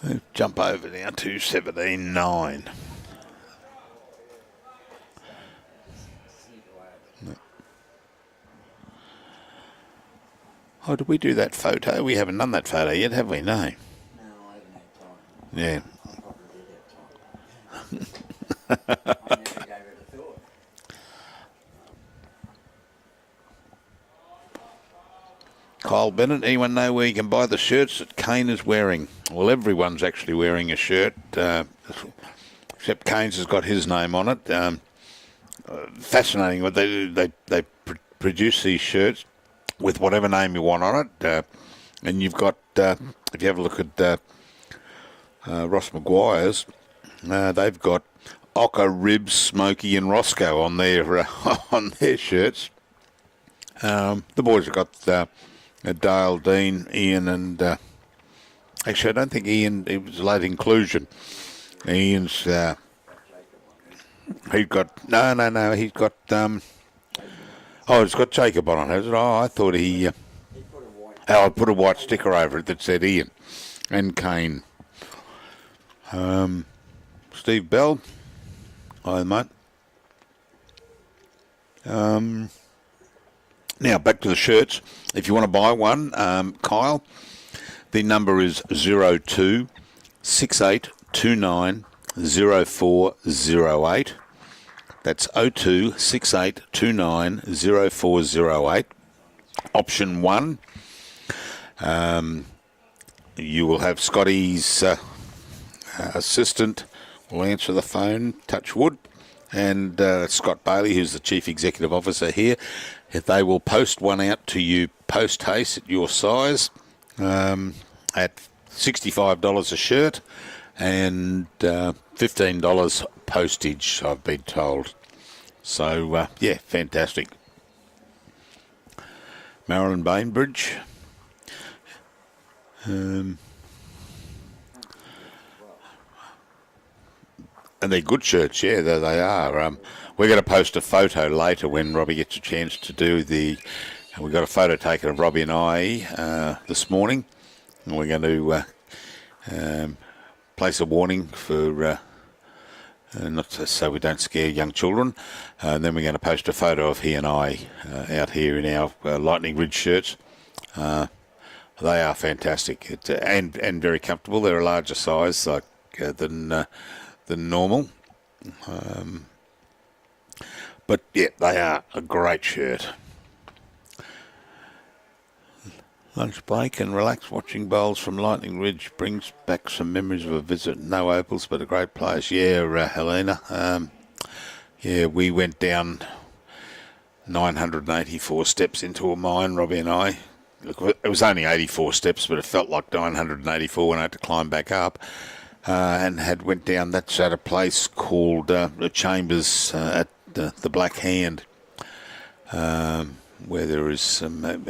we'll jump over now to 17.9. Oh, did we do that photo? We haven't done that photo yet, have we? No. No, I haven't had time. Yeah. I probably did have time. I never gave it a thought. Kyle Bennett, anyone know where you can buy the shirts that Kane is wearing? Well, everyone's actually wearing a shirt, except Kane's has got his name on it. Fascinating what they do. They produce these shirts with whatever name you want on it. And you've got, if you have a look at Ross McGuire's, they've got Ocker, Ribs, Smokey and Roscoe on their on their shirts. The boys have got Dale, Dean, Ian and... actually, I don't think Ian, it was late inclusion. Ian's... he's got... No, he's got... oh, it's got Jacob on it, has it? Oh, I thought he... I put a white sticker over it that said Ian and Kane. Steve Bell. Hi, mate. Now, back to the shirts. If you want to buy one, Kyle, the number is 02 6829 0408. That's 02 6829 0408. Option 1. You will have Scotty's assistant will answer the phone, touch wood, and Scott Bailey, who's the Chief Executive Officer here. They will post one out to you post haste at your size at $65 a shirt and $15 postage, I've been told. So, yeah, fantastic. Marilyn Bainbridge. And they're good shirts, yeah, they are. We're going to post a photo later when Robbie gets a chance to do the... we got a photo taken of Robbie and I this morning. And we're going to place a warning for... not so we don't scare young children. And then we're going to post a photo of he and I out here in our Lightning Ridge shirts. They are fantastic and very comfortable. They're a larger size than normal. But yeah, they are a great shirt. Lunch break and relax watching bowls from Lightning Ridge brings back some memories of a visit. No Opals, but a great place. Yeah, Helena. Yeah, we went down 984 steps into a mine, Robbie and I. Look, it was only 84 steps, but it felt like 984 when I had to climb back up. And went down. That's at a place called the Chambers at the Black Hand, where there is some...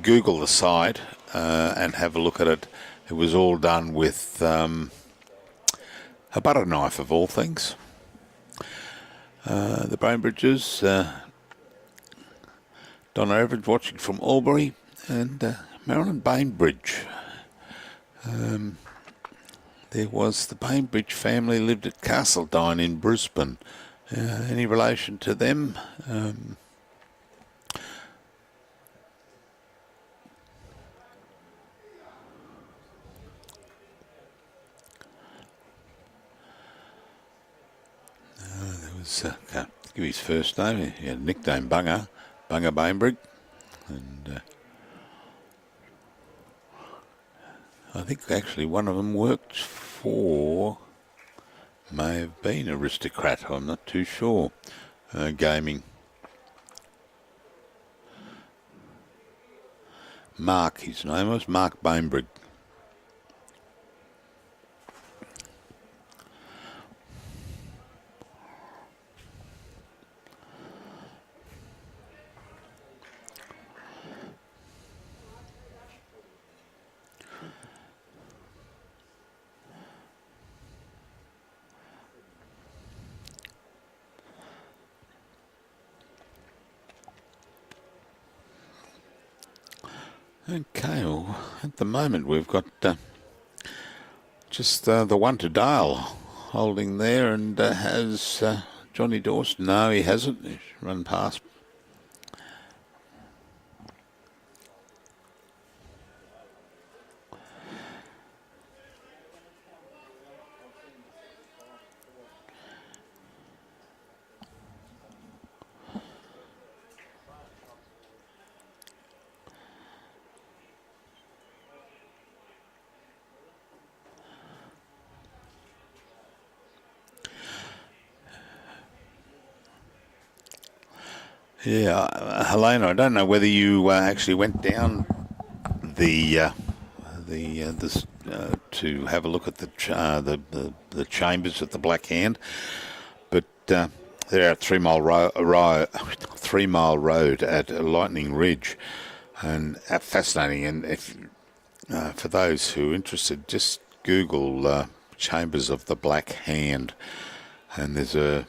Google the site and have a look at it. It was all done with a butter knife, of all things. The Bainbridges, Donna Evans watching from Albury, and Marilyn Bainbridge. There was the Bainbridge family lived at Castledine in Brisbane. Any relation to them? Can't give his first name. He had a nickname, Bunga Bainbridge, and I think actually one of them worked for, may have been Aristocrat. I'm not too sure. Gaming. Mark, his name was Mark Bainbridge. Okay, well, at the moment we've got just the one to dial holding there, and has Johnny Dawson? No, he hasn't. He's run past. Yeah, Helena, I don't know whether you actually went down this to have a look at the chambers at the Black Hand, but they're at 3 Mile 3 Mile Road at Lightning Ridge, and fascinating. And if for those who are interested, just Google chambers of the Black Hand, and there's a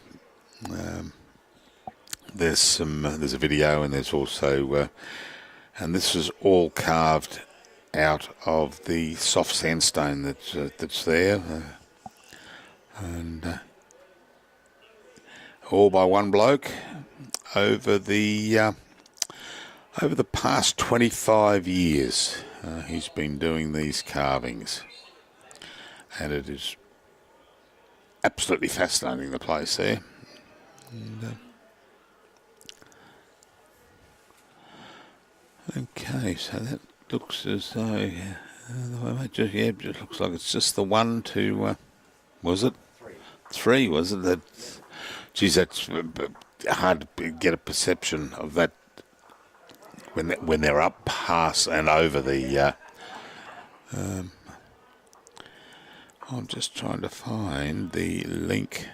video, and there's also and this is all carved out of the soft sandstone that's there, and all by one bloke over the past 25 years. He's been doing these carvings, and it is absolutely fascinating, the place there. And, okay, so that looks as though it just looks like it's just the one to was it three? Was it that? Geez, that's hard to get a perception of that when they're up past and over the. I'm just trying to find the link.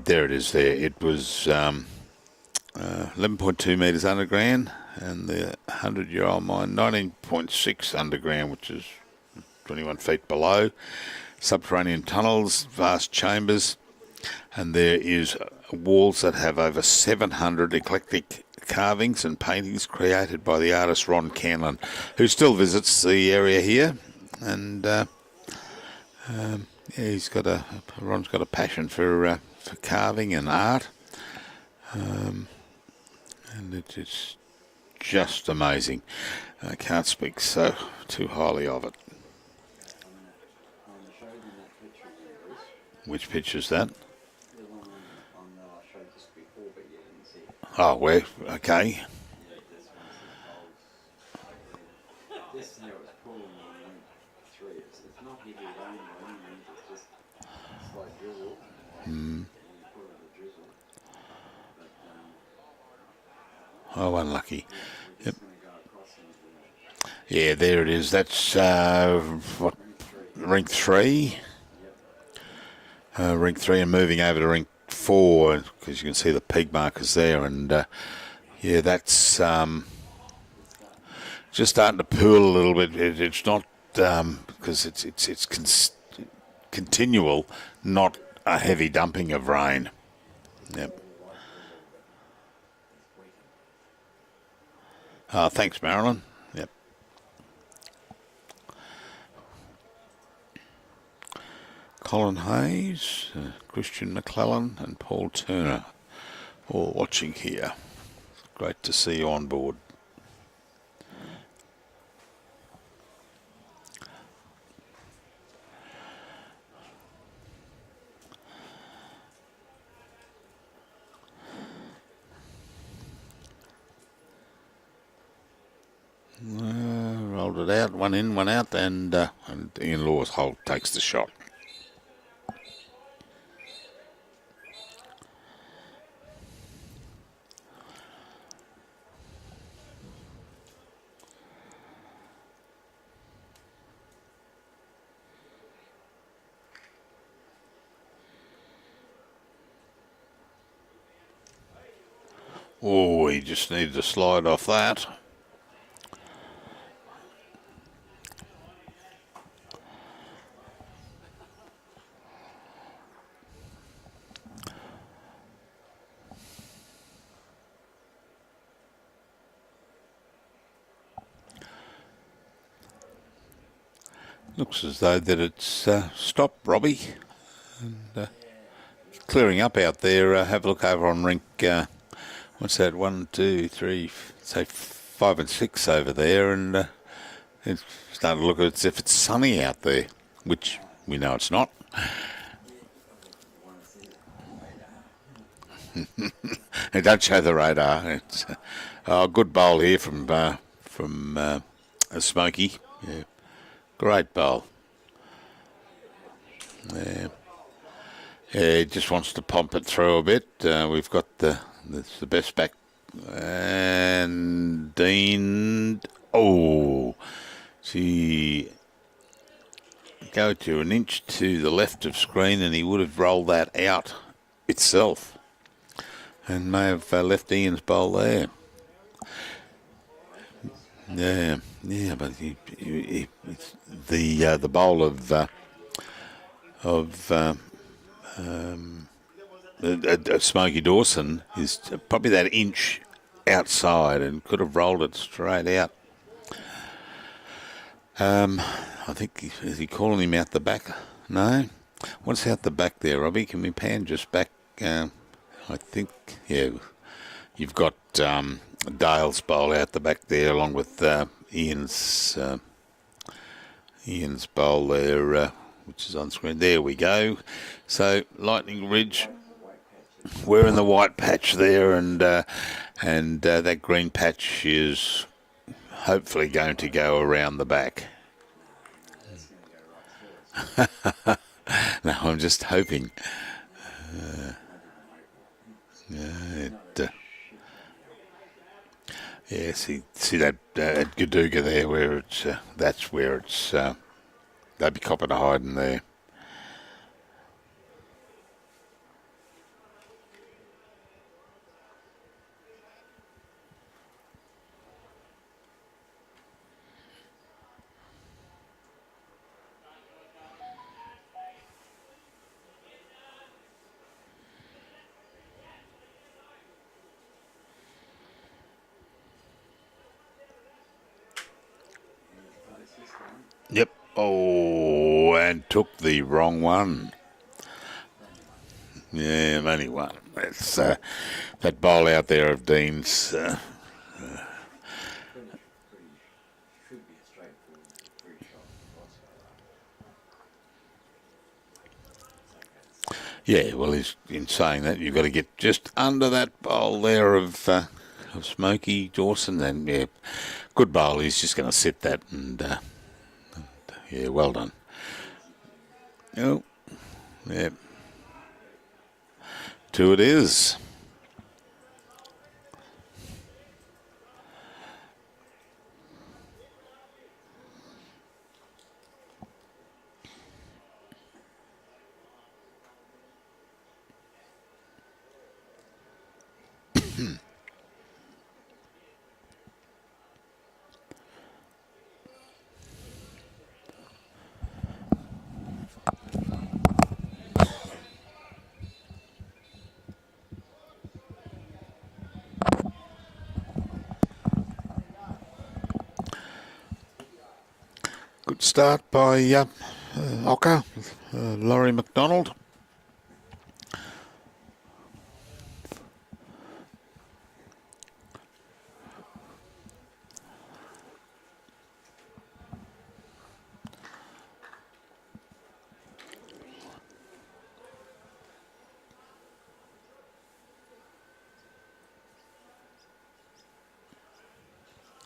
There it is. There it was 11.2 metres underground, and the 100-year-old mine 19.6 underground, which is 21 feet below. Subterranean tunnels, vast chambers, and there is walls that have over 700 eclectic carvings and paintings created by the artist Ron Canlon, who still visits the area here, and Ron's got a passion for carving and art, and it's just amazing. I can't speak too highly of it. Which picture's that? Oh, where? Okay. Oh, unlucky. Yep. Yeah, there it is. That's ring 3. Ring 3, and moving over to ring 4, because you can see the peg markers there, and yeah, that's just starting to pool a little bit. It's not because it's continual, not a heavy dumping of rain. Yep. Thanks, Marilyn. Yep. Colin Hayes, Christian McClellan, and Paul Turner, all watching here. Great to see you on board. Rolled it out, one in, one out, and Ian Law's Holt takes the shot. Oh, he just needed to slide off that. Looks as though that it's stopped, Robbie. And clearing up out there. Have a look over on rink. What's that? 1, 2, 3, say 5 and 6 over there, and it's starting to look as if it's sunny out there, which we know it's not. It don't show the radar. It's a good bowl here from Smokey. Yeah, great bowl. Yeah. Yeah, he just wants to pump it through a bit. We've got the best back, and Dean. Oh, gee, go to an inch to the left of screen, and he would have rolled that out itself, and may have left Ian's bowl there. Yeah, yeah, but the bowl of Smokey Dawson is probably that inch outside and could have rolled it straight out. I think, is he calling him out the back? No? What's out the back there, Robbie? Can we pan just back? I think, yeah, you've got Dale's bowl out the back there along with Ian's bowl there, which is on screen. There we go. So Lightning Ridge, we're in the white patch there, and that green patch is hopefully going to go around the back. No, I'm just hoping. Yeah, see that Gadooga there, where it's that's where it's they'd be copping a hiding there. Yep. Oh, and took the wrong one. Yeah, only one. That's that bowl out there of Dean's. Yeah, well, he's in saying that you've got to get just under that bowl there of Smokey Dawson. And yeah, good bowl. He's just going to sit that, and yeah, well done. Oh, yeah. 2 it is. Good start by Ocker, Laurie McDonald.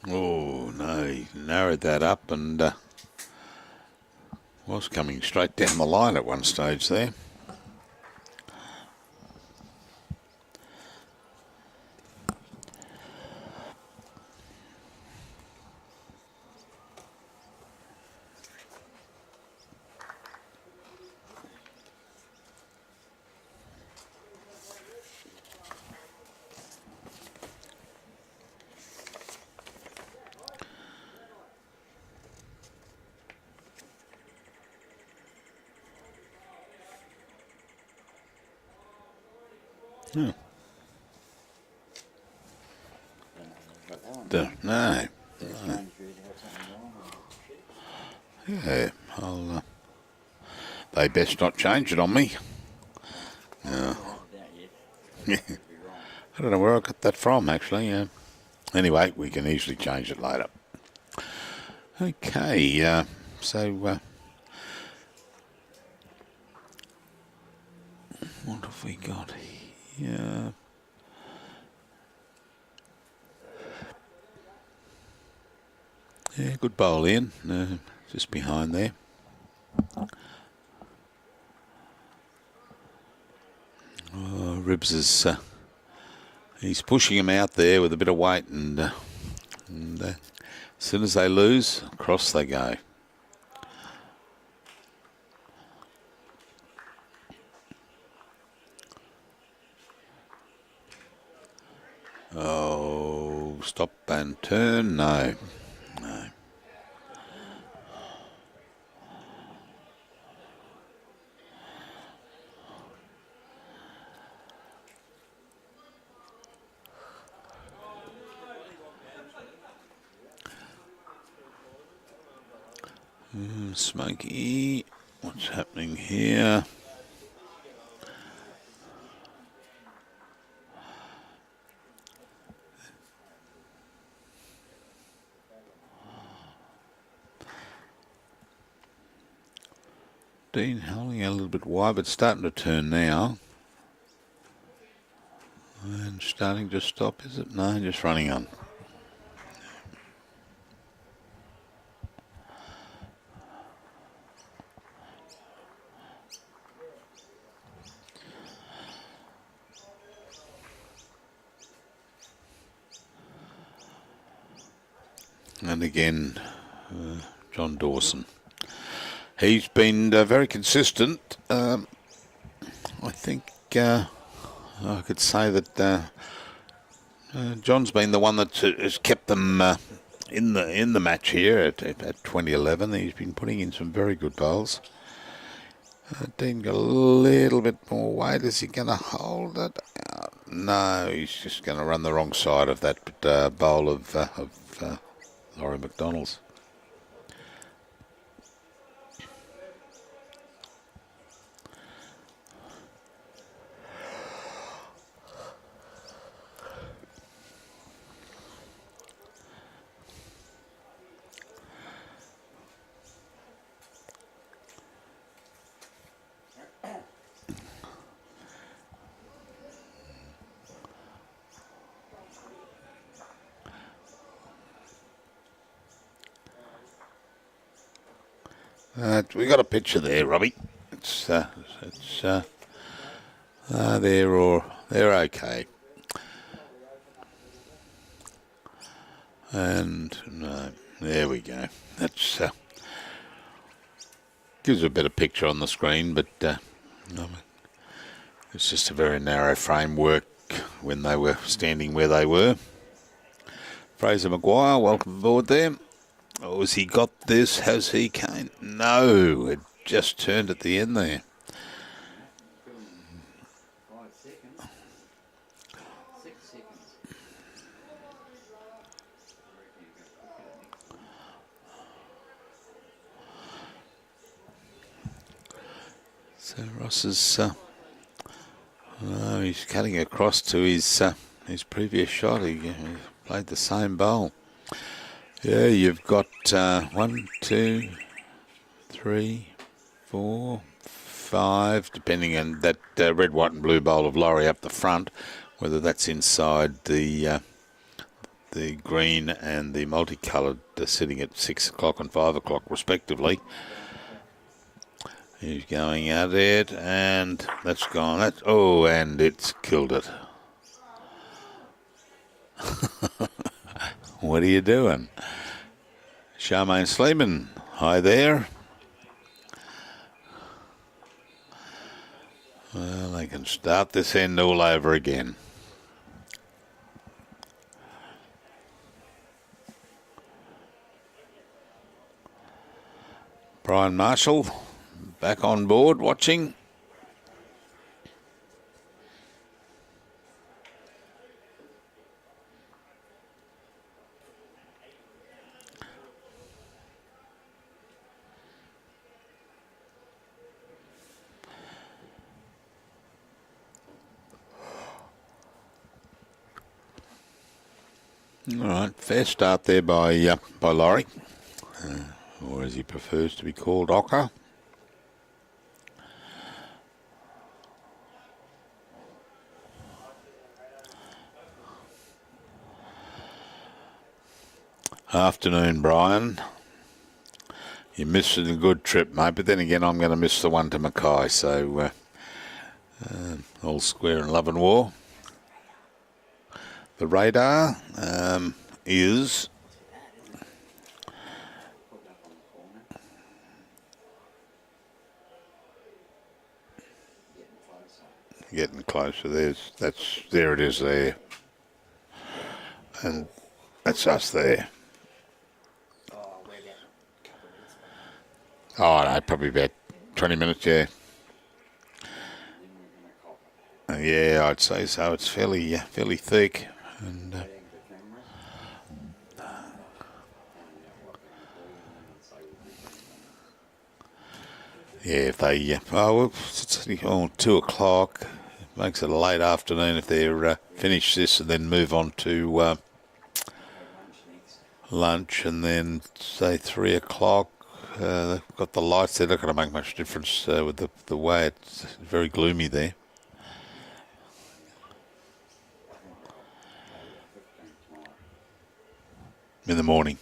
Oh, no, he narrowed that up and was coming straight down the line at one stage there. Hmm. Got that one. No. There's strange for you to have something wrong or shit. Yeah. They best not change it on me. I haven't had it out yet. Yeah. Could be wrong. I don't know where I got that from, actually. Anyway, we can easily change it later. Okay, so what have we got here? Yeah, good bowl in, just behind there. Ribs is he's pushing him out there with a bit of weight, and as soon as they lose, across they go. Oh, stop and turn, no. Smoky, what's happening here? Dean holding a little bit wide, but starting to turn now. And starting to stop, is it? No, just running on. And again, John Dawson. He's been very consistent. I think I could say that John's been the one that has kept them in the match here at 2011. He's been putting in some very good bowls. Dean got a little bit more weight. Is he going to hold it? No, he's just going to run the wrong side of that bowl of Laurie McDonald's. We got a picture there, Robbie. They're okay. And no, there we go. That's gives a better picture on the screen, but it's just a very narrow framework when they were standing where they were. Fraser McGuire, welcome aboard there. Oh, has he got this? Has he, Kane? No, it just turned at the end there. 5 seconds. 6 seconds. So Ross is he's cutting across to his previous shot. He played the same bowl. Yeah, you've got 1, 2, 3, 4, 5, depending on that red, white and blue bowl of Laurie up the front, whether that's inside the green and the multicoloured sitting at 6 o'clock and 5 o'clock respectively. He's going at it, and that's gone. And it's killed it. What are you doing? Charmaine Sleeman, hi there. Well, they can start this end all over again. Brian Marshall, back on board watching. All right, fair start there by Laurie, or as he prefers to be called, Ocker. Afternoon, Brian. You missed a good trip, mate, but then again, I'm going to miss the one to Mackay, so all square in love and war. The radar is getting closer. There it is there, and that's us there. Oh no, probably about 20 minutes. Yeah. Yeah, I'd say so. It's fairly thick, and yeah, if they it's 2 o'clock. Makes it a late afternoon if they finish this and then move on to lunch, and then say 3 o'clock. They've got the lights. They're not going to make much difference with the way it's very gloomy there. In the morning.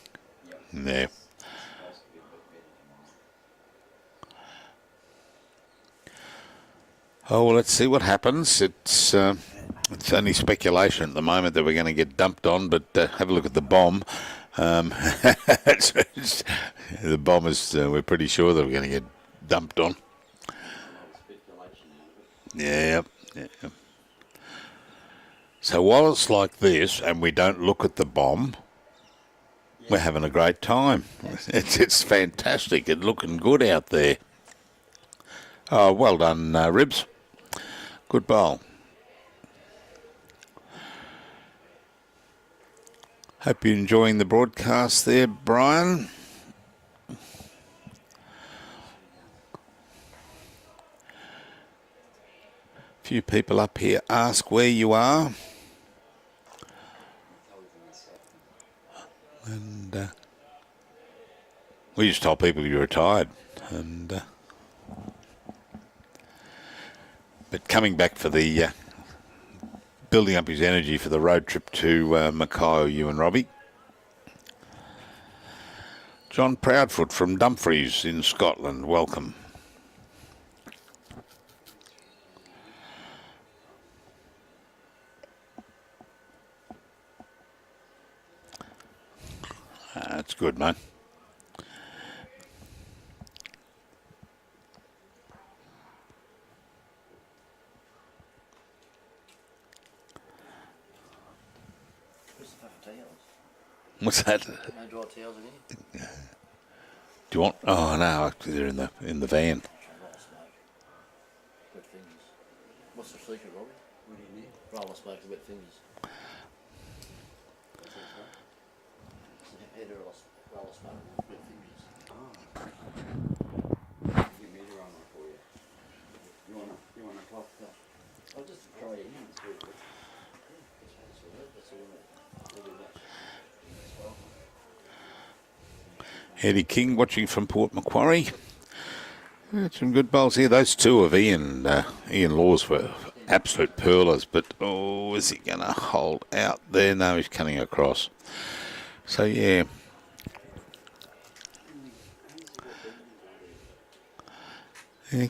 Yeah. Oh, well, let's see what happens. It's only speculation at the moment that we're going to get dumped on, but have a look at the bomb. The bomb is, we're pretty sure that we're going to get dumped on. Yeah. So while it's like this and we don't look at the bomb, we're having a great time. It's fantastic. It's looking good out there. Oh, well done, Ribs. Good bowl. Hope you're enjoying the broadcast there, Brian. Few people up here ask where you are. And we just told people you're retired. And but coming back for the building up his energy for the road trip to Mackay, you and Robbie. John Proudfoot from Dumfries in Scotland, welcome. That's good, mate. What's that? No dry towels in here. Do you want? Oh no, they're in the van. Wet fingers. What's the secret, Robbie? What do you need? Roller smoke and wet fingers. Header roller smoke and wet fingers. Give me the wrong one for you. You want a cloth cup? I'll just try it in. It's really good. That's all right. Eddie King watching from Port Macquarie. Some good bowls here. Those two of Ian Laws were absolute pearlers, but is he going to hold out there? No, he's cutting across. So yeah.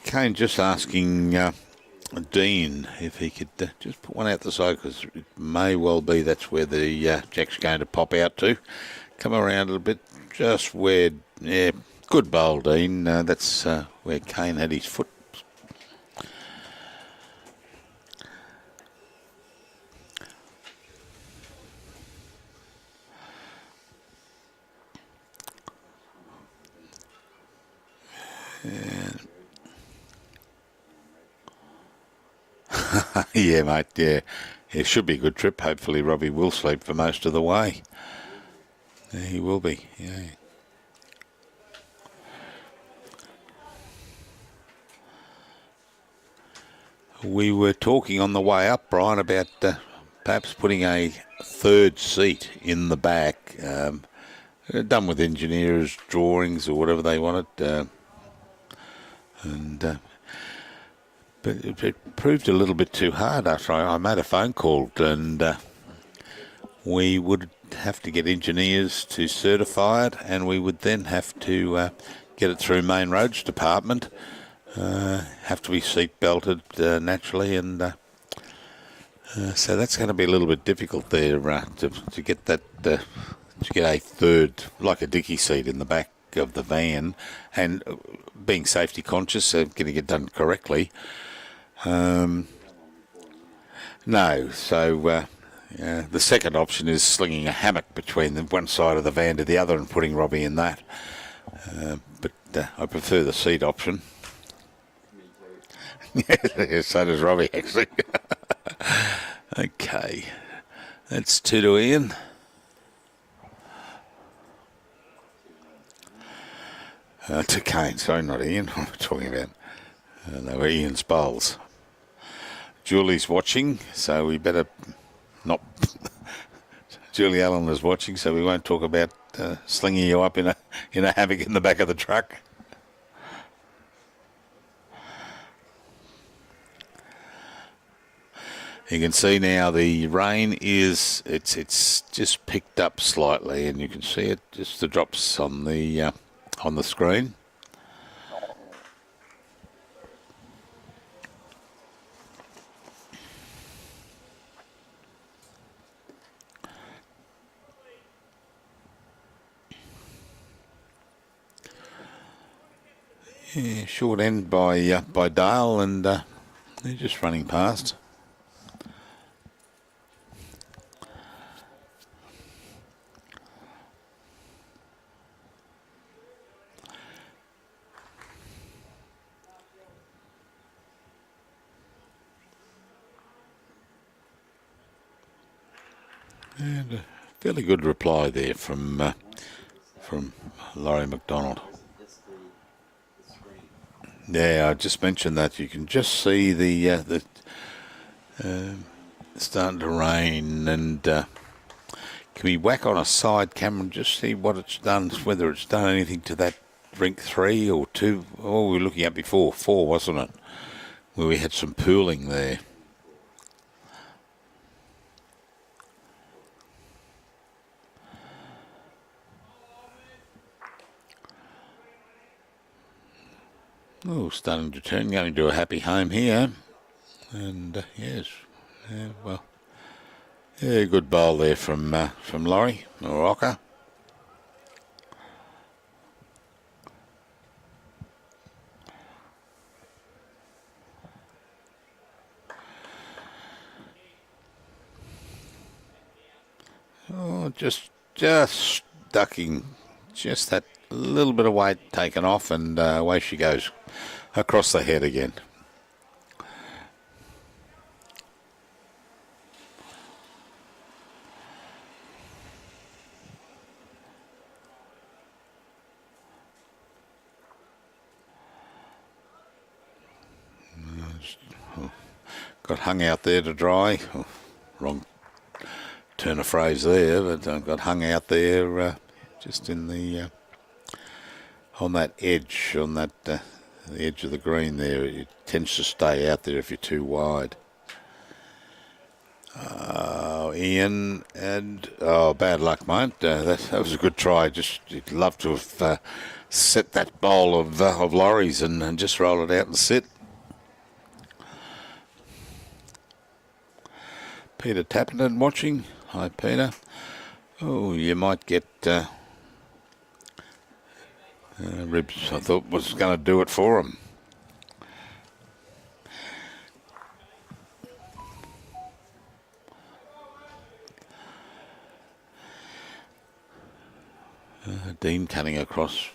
Kane just asking Dean if he could just put one out the side, because it may well be that's where the jack's going to pop out to. Come around a little bit, just where, yeah, good bowl, Dean. That's where Kane had his foot. Yeah, mate, yeah. It should be a good trip. Hopefully Robbie will sleep for most of the way. Yeah, he will be, yeah. We were talking on the way up, Brian, about perhaps putting a third seat in the back, done with engineers' drawings or whatever they wanted, but it proved a little bit too hard after I made a phone call, and we would have to get engineers to certify it, and we would then have to get it through Main Roads Department, have to be seat belted naturally, and so that's going to be a little bit difficult there to get that, to get a third, like a dicky seat in the back of the van, and being safety conscious, getting it done correctly. No, so the second option is slinging a hammock between the one side of the van to the other and putting Robbie in that. But I prefer the seat option. Yeah, so does Robbie, actually. Okay, that's 2 to Ian. To Kane, sorry, not Ian. What am I talking about? They were Ian's bowls. Julie's watching, so we better not. Julie Allen is watching, so we won't talk about slinging you up in a hammock in the back of the truck. You can see now the rain is it's just picked up slightly, and you can see it just the drops on the screen. Yeah, short end by Dale, and they're just running past. And a fairly good reply there from Laurie McDonald. Yeah, I just mentioned that you can just see the starting to rain, and can we whack on a side camera and just see what it's done, whether it's done anything to that rink 3 or 2. Oh, we were looking at before 4, wasn't it? Where we had some pooling there. Oh, starting to turn. Going to do a happy home here. And yes, yeah, well, yeah, good bowl there from Laurie or Ocker. Oh, just ducking, just that little bit of weight taken off, and away she goes across the head again. Got hung out there to dry. Oh, wrong turn of phrase there, but got hung out there just in the on that edge, on that the edge of the green there. It tends to stay out there if you're too wide. Ian, and bad luck, mate. That was a good try. Just you'd love to have set that bowl of lorries and just roll it out and sit. Peter Tappenden watching. Hi, Peter. Oh, you might get ribs. I thought was going to do it for him. Dean cutting across.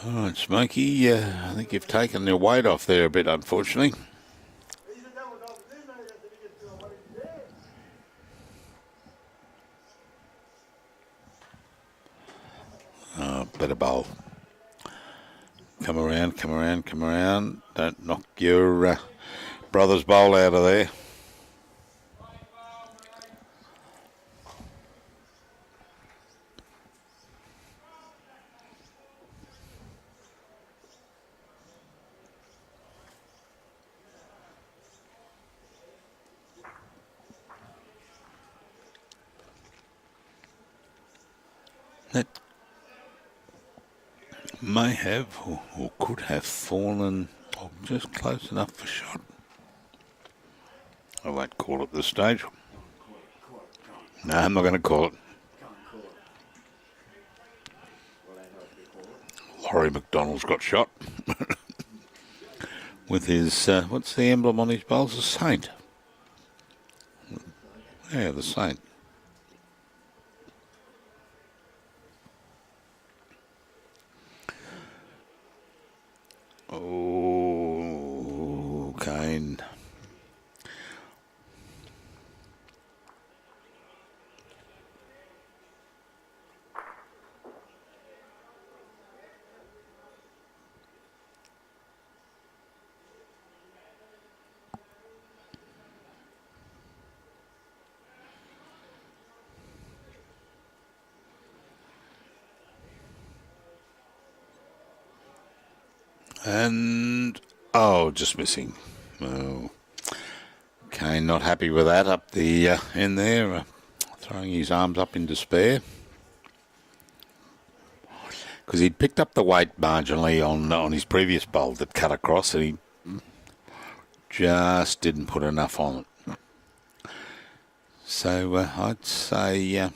All right, Smokey, I think you've taken your weight off there a bit, unfortunately. Better bowl. Come around, come around, come around. Don't knock your brother's bowl out of there. That may have or could have fallen just close enough for shot. I won't call it this stage. No, I'm not going to call it. Laurie McDonald's got shot with his, what's the emblem on his bowls? A saint. Yeah, the saint. Oh, Kane. And, oh, just missing. Oh, Kane not happy with that up the end there, throwing his arms up in despair. Because he'd picked up the weight marginally on his previous bowl that cut across, and he just didn't put enough on it. So I'd say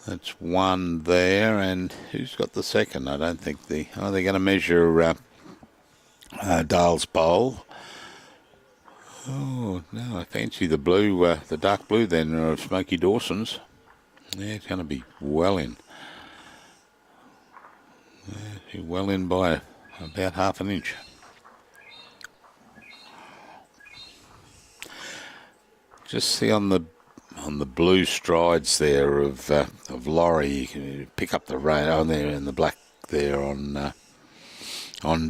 that's one there, and who's got the second? I don't think they're going to measure Dale's bowl. Oh no, I fancy the blue, the dark blue then of Smoky Dawson's. Yeah, it's going to be well in. Yeah, well in by about half an inch. Just see on the blue strides there of Laurie, you can pick up the rain on there in the black there on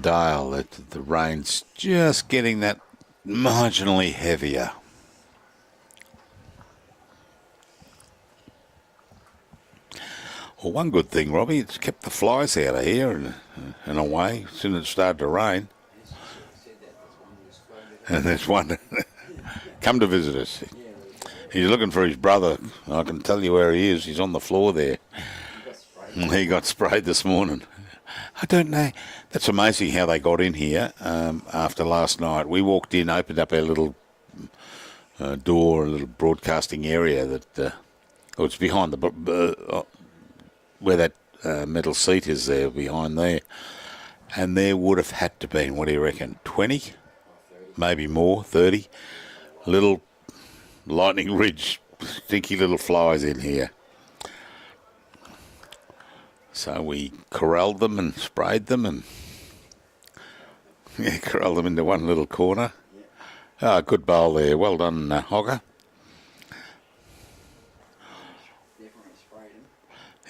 Dale. The rain's just getting that marginally heavier. Well, one good thing, Robbie, it's kept the flies out of here and away as soon as it started to rain. And there's one come to visit us. He's looking for his brother. I can tell you where he is. He's on the floor there. He got sprayed this morning. I don't know. That's amazing how they got in here after last night. We walked in, opened up our little door, a little broadcasting area that it's behind the where that metal seat is there, behind there. And there would have had to been, what do you reckon, 20? Maybe more, 30. Little lightning ridge, stinky little flies in here. So we corralled them and sprayed them and corralled them into one little corner. Ah, good bowl there. Well done, Hogger.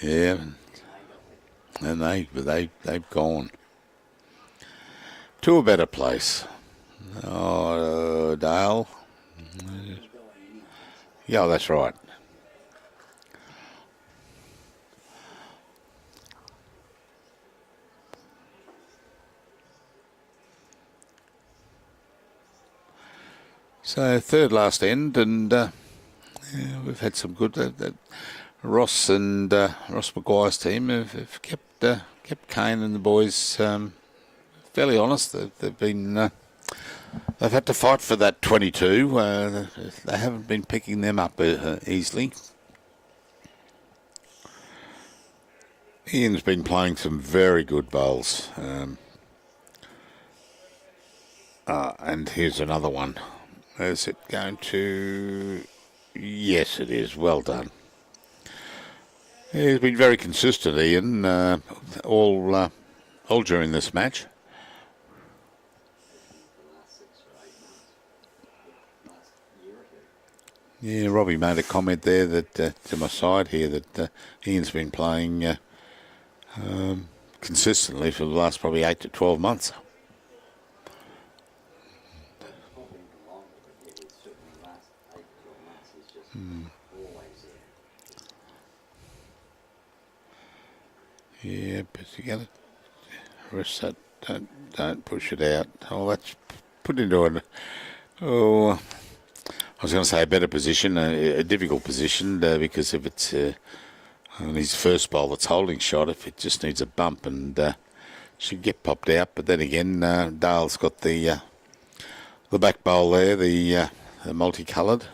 Yeah, and they've gone to a better place. Oh, Dale. Yeah, that's right. So third last end, and we've had some good. Ross and Ross McGuire's team have kept Kane and the boys fairly honest. They've been. They've had to fight for that 22. They haven't been picking them up easily. Ian's been playing some very good bowls. And here's another one. Is it going to... Yes, it is. Well done. He's been very consistent, Ian. All all during this match. The last 6 or 8 months, last year or two. Yeah, Robbie made a comment there that to my side here that Ian's been playing consistently for the last probably 8 to 12 months. Not been for longer, but yeah, it's certainly the last 8 to 12 months he's just always there. Yeah, but you got to rest that. Don't push it out. Oh, that's put into an. Oh, I was going to say a better position, a difficult position, because if it's on his first bowl that's holding shot, if it just needs a bump and should get popped out. But then again, Dale's got the back bowl there, the multicoloured.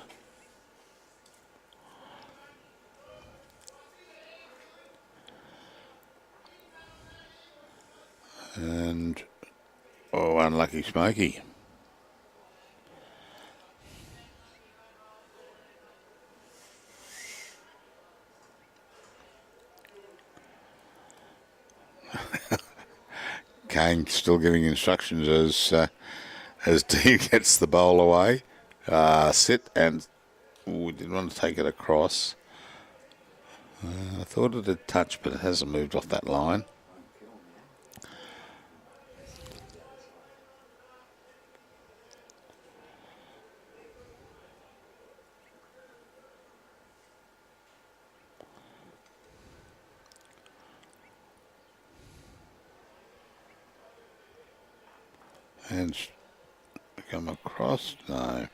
And, oh, unlucky Smokey. Kane still giving instructions as Dean gets the bowl away. Sit and, we didn't want to take it across. I thought it had touched, but it hasn't moved off that line. And come across? No.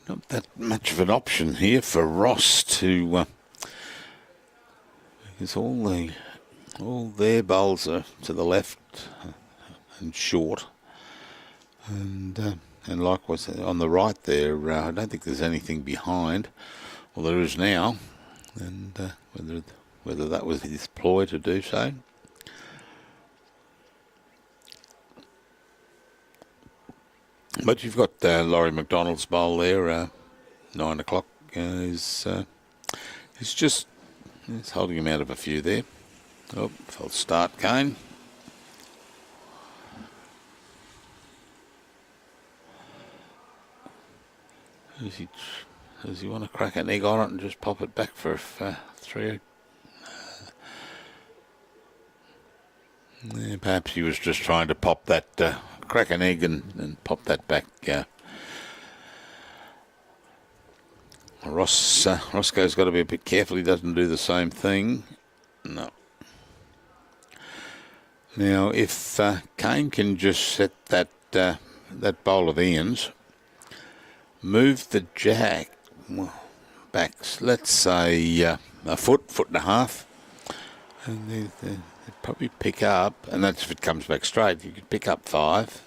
Not that much of an option here for Ross to, because all their bowls are to the left and short, and likewise on the right there, I don't think there's anything behind. Well, there is now, and whether that was his ploy to do so. But you've got Laurie McDonald's bowl there, 9 o'clock. He's holding him out of a few there. Oh, false start, Kane. Does he want to crack an egg on it and just pop it back for 3? Yeah, perhaps he was just trying to pop that, crack an egg and pop that back. Roscoe's got to be a bit careful he doesn't do the same thing. No. Now, if Kane can just set that bowl of Ian's, move the jack back, let's say a foot and a half, and they'd probably pick up, and that's if it comes back straight, you could pick up 5.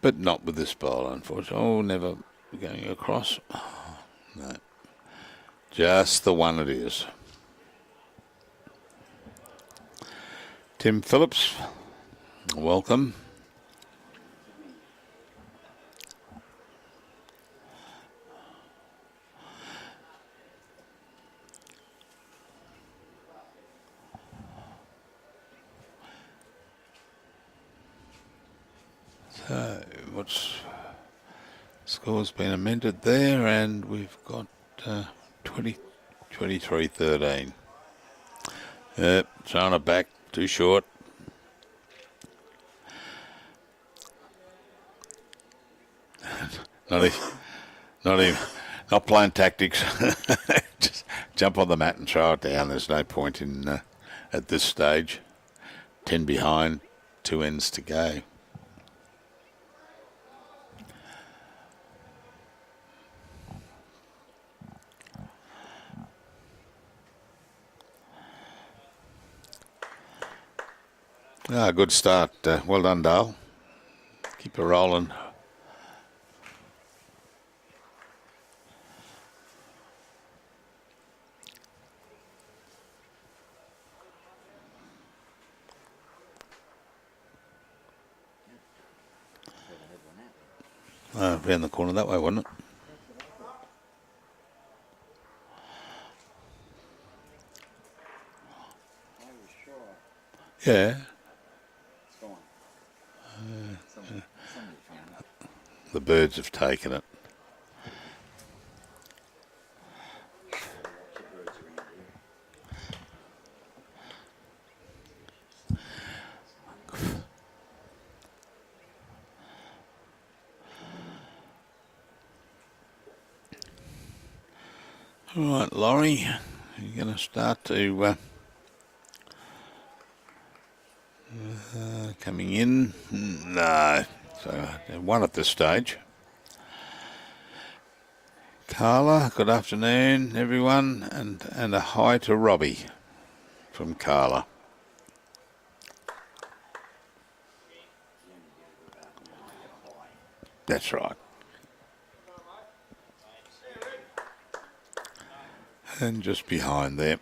But not with this bowl, unfortunately. Oh, never going across. Oh, no. Just the one it is. Tim Phillips, welcome. So, score's been amended there, and we've got 23-13. Yep, throwing it back, too short. Not playing tactics. Just jump on the mat and throw it down. There's no point in at this stage. 10 behind, 2 ends to go. Ah, good start. Well done, Dale. Keep it rolling. Round the corner that way, wasn't it? I was sure. Yeah. It's gone. Somebody found it. The birds have taken it. Lots of birds around here. All right, Laurie, you're going to start to coming in. No, so one at this stage. Carla, good afternoon, everyone, and a hi to Robbie from Carla. That's right. And just behind there.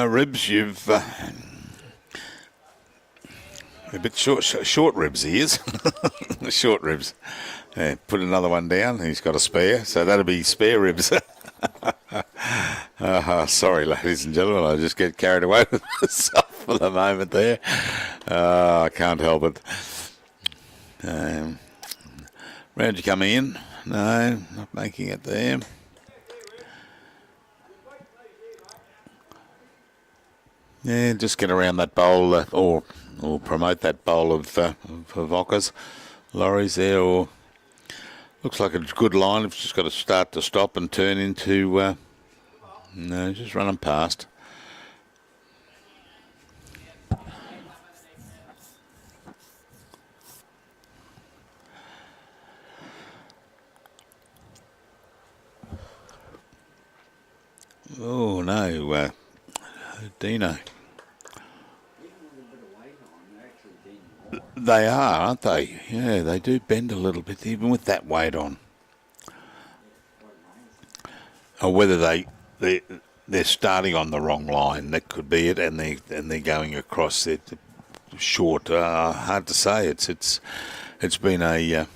Ribs, you've a bit short ribs he is. Short ribs. Yeah, put another one down. He's got a spare, so that'll be spare ribs. Sorry, ladies and gentlemen, I just get carried away with myself for the moment there. I can't help it. Round you coming in? No, not making it there. Yeah, just get around that bowl or promote that bowl of Voccas, lorries there, or looks like a good line. It's just got to start to stop and turn into, no, just run them past. Oh, no, Dino. They are, aren't they? Yeah, they do bend a little bit, even with that weight on. Or whether they're starting on the wrong line, that could be it, and they're going across it short. Hard to say. It's been a yeah.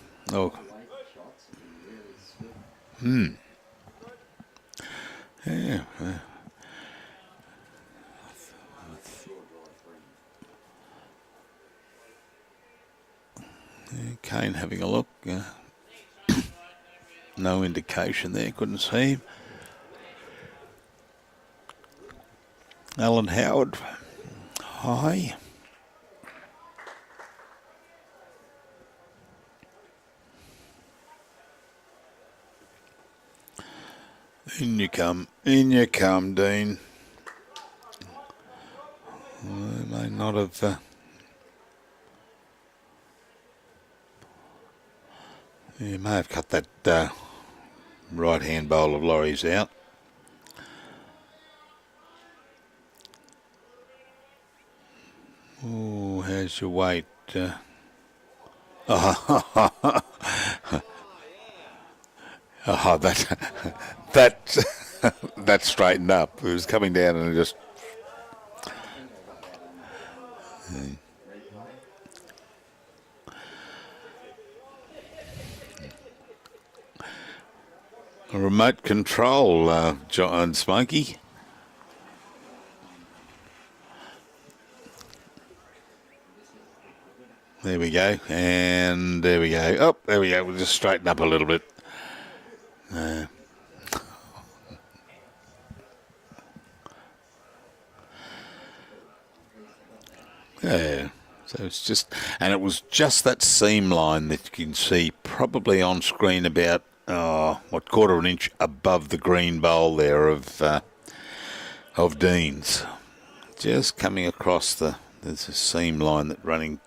Kane having a look. No indication there. Couldn't see him. Alan Howard. Hi. In you come, Dean. They may not have. You may have cut that right-hand bowl of lorries out. Oh, how's your weight? Oh, that straightened up. It was coming down and it just. A remote control, John Smokey. There we go, and there we go. Oh, there we go. We'll just straighten up a little bit. Yeah, So it's just, and it was just that seam line that you can see probably on screen about, what, quarter of an inch above the green bowl there of Dean's. Just coming across there's a seam line that running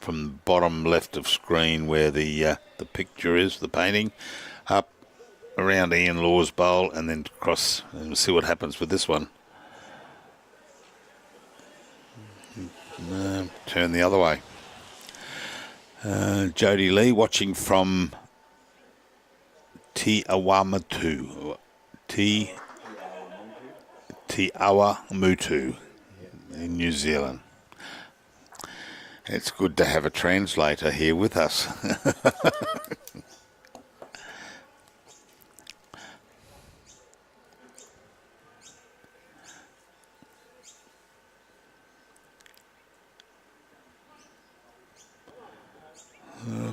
from the bottom left of screen where the picture is, the painting, up around Ian Law's bowl and then across, and we'll see what happens with this one. Turn the other way. Jody Lee watching from Te Awamutu in New Zealand. It's good to have a translator here with us.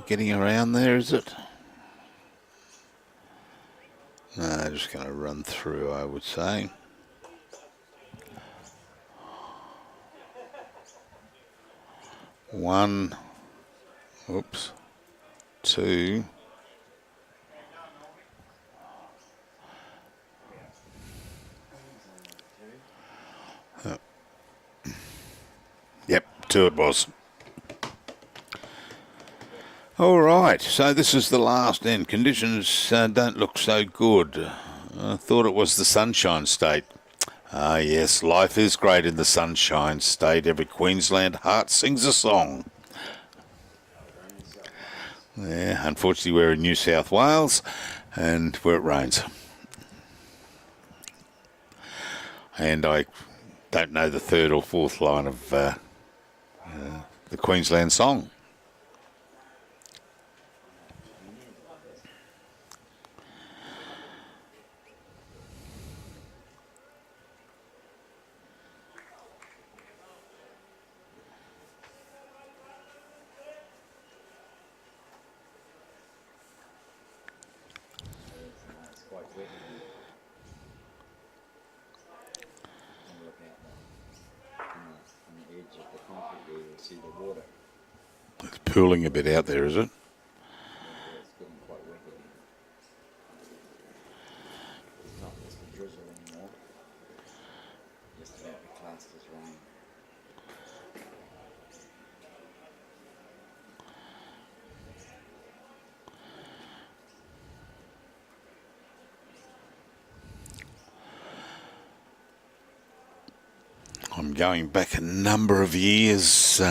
Getting around there, is it? No, just going to run through, I would say. One, oops, two, yep, two it was. All right, so this is the last end. Conditions don't look so good. I thought it was the Sunshine State. Ah, yes, life is great in the Sunshine State. Every Queensland heart sings a song. Yeah, unfortunately, we're in New South Wales, and where it rains. And I don't know the third or fourth line of the Queensland song. See the water. It's pooling a bit out there, is it? It's getting quite wet. It's not just a drizzle anymore. Just about the classed as rain. I'm going back a number of years.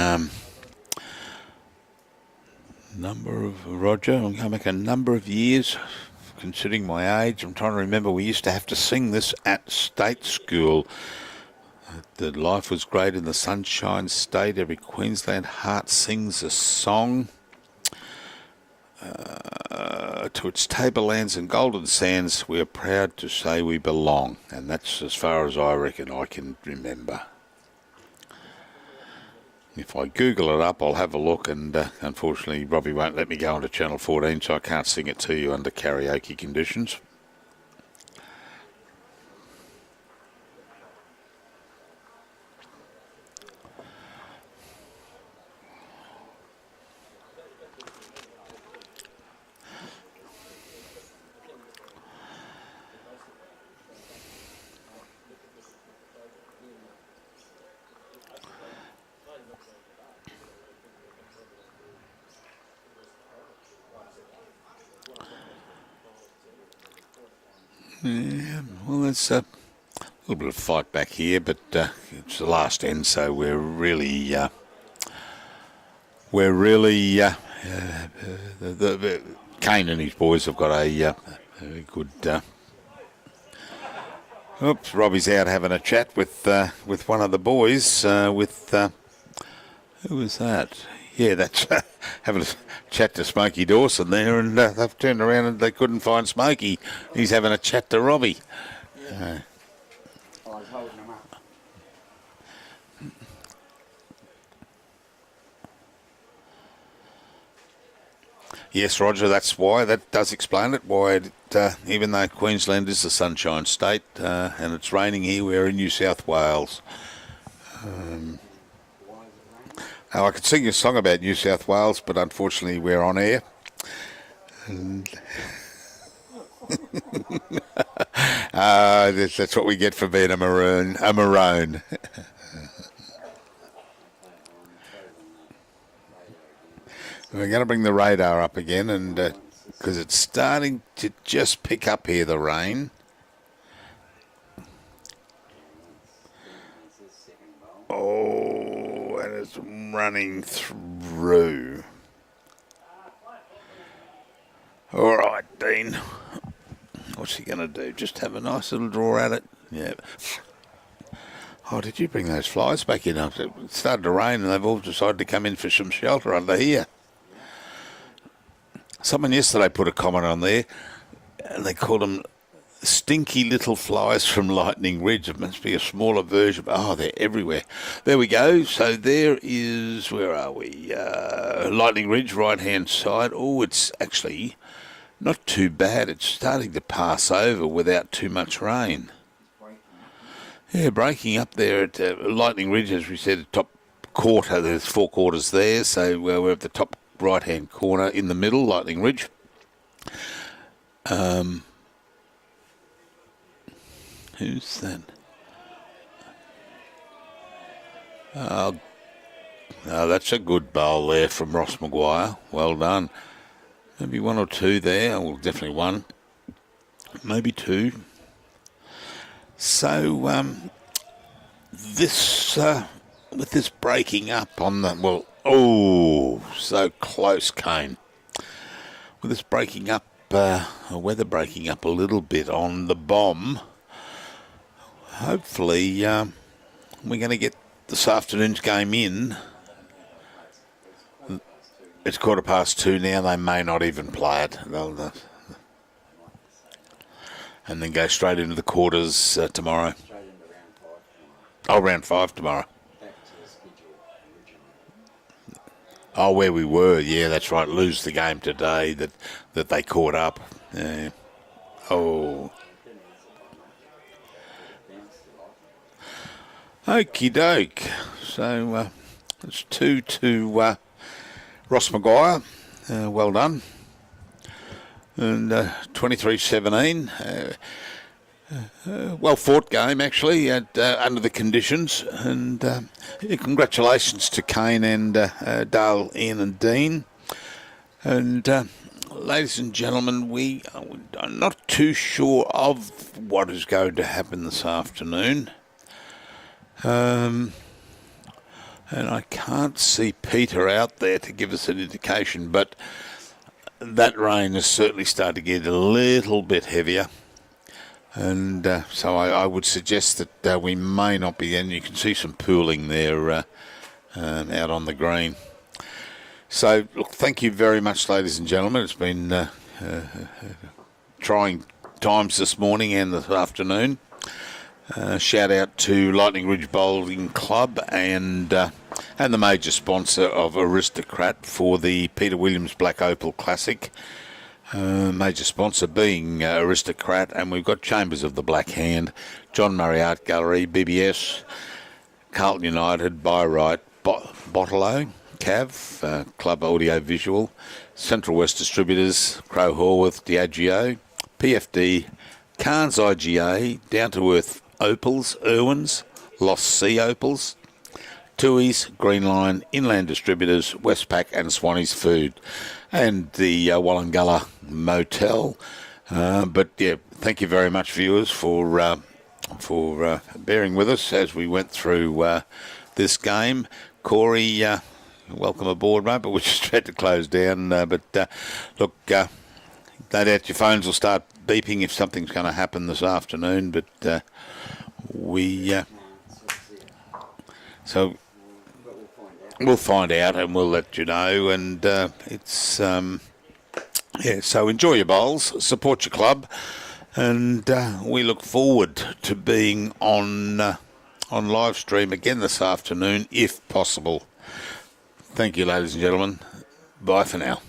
Roger, I'm going back a number of years, considering my age. I'm trying to remember, we used to have to sing this at state school. That life was great in the Sunshine State. Every Queensland heart sings a song. To its tablelands and golden sands, we are proud to say we belong. And that's as far as I reckon I can remember. If I Google it up, I'll have a look, and unfortunately Robbie won't let me go onto Channel 14, so I can't sing it to you under karaoke conditions. Yeah, well, there's a little bit of fight back here, but it's the last end, so we're really Kane and his boys have got a very good. Oops, Robbie's out having a chat with one of the boys. Who was that? Yeah, that's having a chat to Smokey Dawson there, and they've turned around and they couldn't find Smokey. He's having a chat to Robbie. I was holding them up. Yes, Roger, that's why. That does explain it, why even though Queensland is the Sunshine State and it's raining here, we're in New South Wales. I could sing you a song about New South Wales, but unfortunately we're on air. And that's what we get for being a maroon. A maroon. We're going to bring the radar up again, and because it's starting to just pick up here, the rain. Oh, and it's running through. All right, Dean. What's he going to do? Just have a nice little draw at it? Yeah. Oh, did you bring those flies back in? It started to rain and they've all decided to come in for some shelter under here. Someone yesterday put a comment on there and they called them stinky little flies from Lightning Ridge. It must be a smaller version. Oh, they're everywhere. There we go. So there is, where are we? Lightning Ridge, right-hand side. Oh, it's actually not too bad. It's starting to pass over without too much rain. Yeah, breaking up there at Lightning Ridge, as we said, top quarter. There's 4 quarters there, so we're at the top right-hand corner in the middle, Lightning Ridge. Who's that? Oh, that's a good bowl there from Ross McGuire. Well done. Maybe 1 or 2 there. Well, definitely 1. Maybe 2. So, this with this breaking up on the, well, oh, so close, Kane. With this breaking up, weather breaking up a little bit on the bomb, hopefully we're going to get this afternoon's game in. It's 2:15 now. They may not even play it. And then go straight into the quarters tomorrow. Oh, round 5 tomorrow. Oh, where we were, yeah, that's right. Lose the game today that they caught up. Yeah. Oh. Okie doke. So it's 2 to Ross McGuire. Well done. And 23-17. Well fought game, actually, under the conditions. And congratulations to Kane and Dale, Ian and Dean. And ladies and gentlemen, we are not too sure of what is going to happen this afternoon. And I can't see Peter out there to give us an indication, but that rain has certainly started to get a little bit heavier. And so I would suggest that we may not be in. You can see some pooling there out on the green. So, look, thank you very much, ladies and gentlemen. It's been trying times this morning and this afternoon. Shout out to Lightning Ridge Bowling Club and the major sponsor of Aristocrat for the Peter Williams Black Opal Classic. Major sponsor being Aristocrat, and we've got Chambers of the Black Hand, John Murray Art Gallery, BBS, Carlton United, By-Right, Bottle-O, Cav, Club Audio Visual, Central West Distributors, Crow Horworth, Diageo, PFD, Cairns IGA, Down to Earth Opals, Irwins, Lost Sea Opals, Tui's, Greenline, Inland Distributors, Westpac and Swanee's Food, and the Wallumbilla Motel. But yeah, thank you very much, viewers, for bearing with us as we went through this game. Corey, welcome aboard, mate, but we just had to close down. Look, no doubt your phones will start beeping if something's going to happen this afternoon, but so we'll find out and we'll let you know. And it's yeah, so enjoy your bowls, support your club, and we look forward to being on live stream again this afternoon if possible. Thank you, ladies and gentlemen. Bye for now.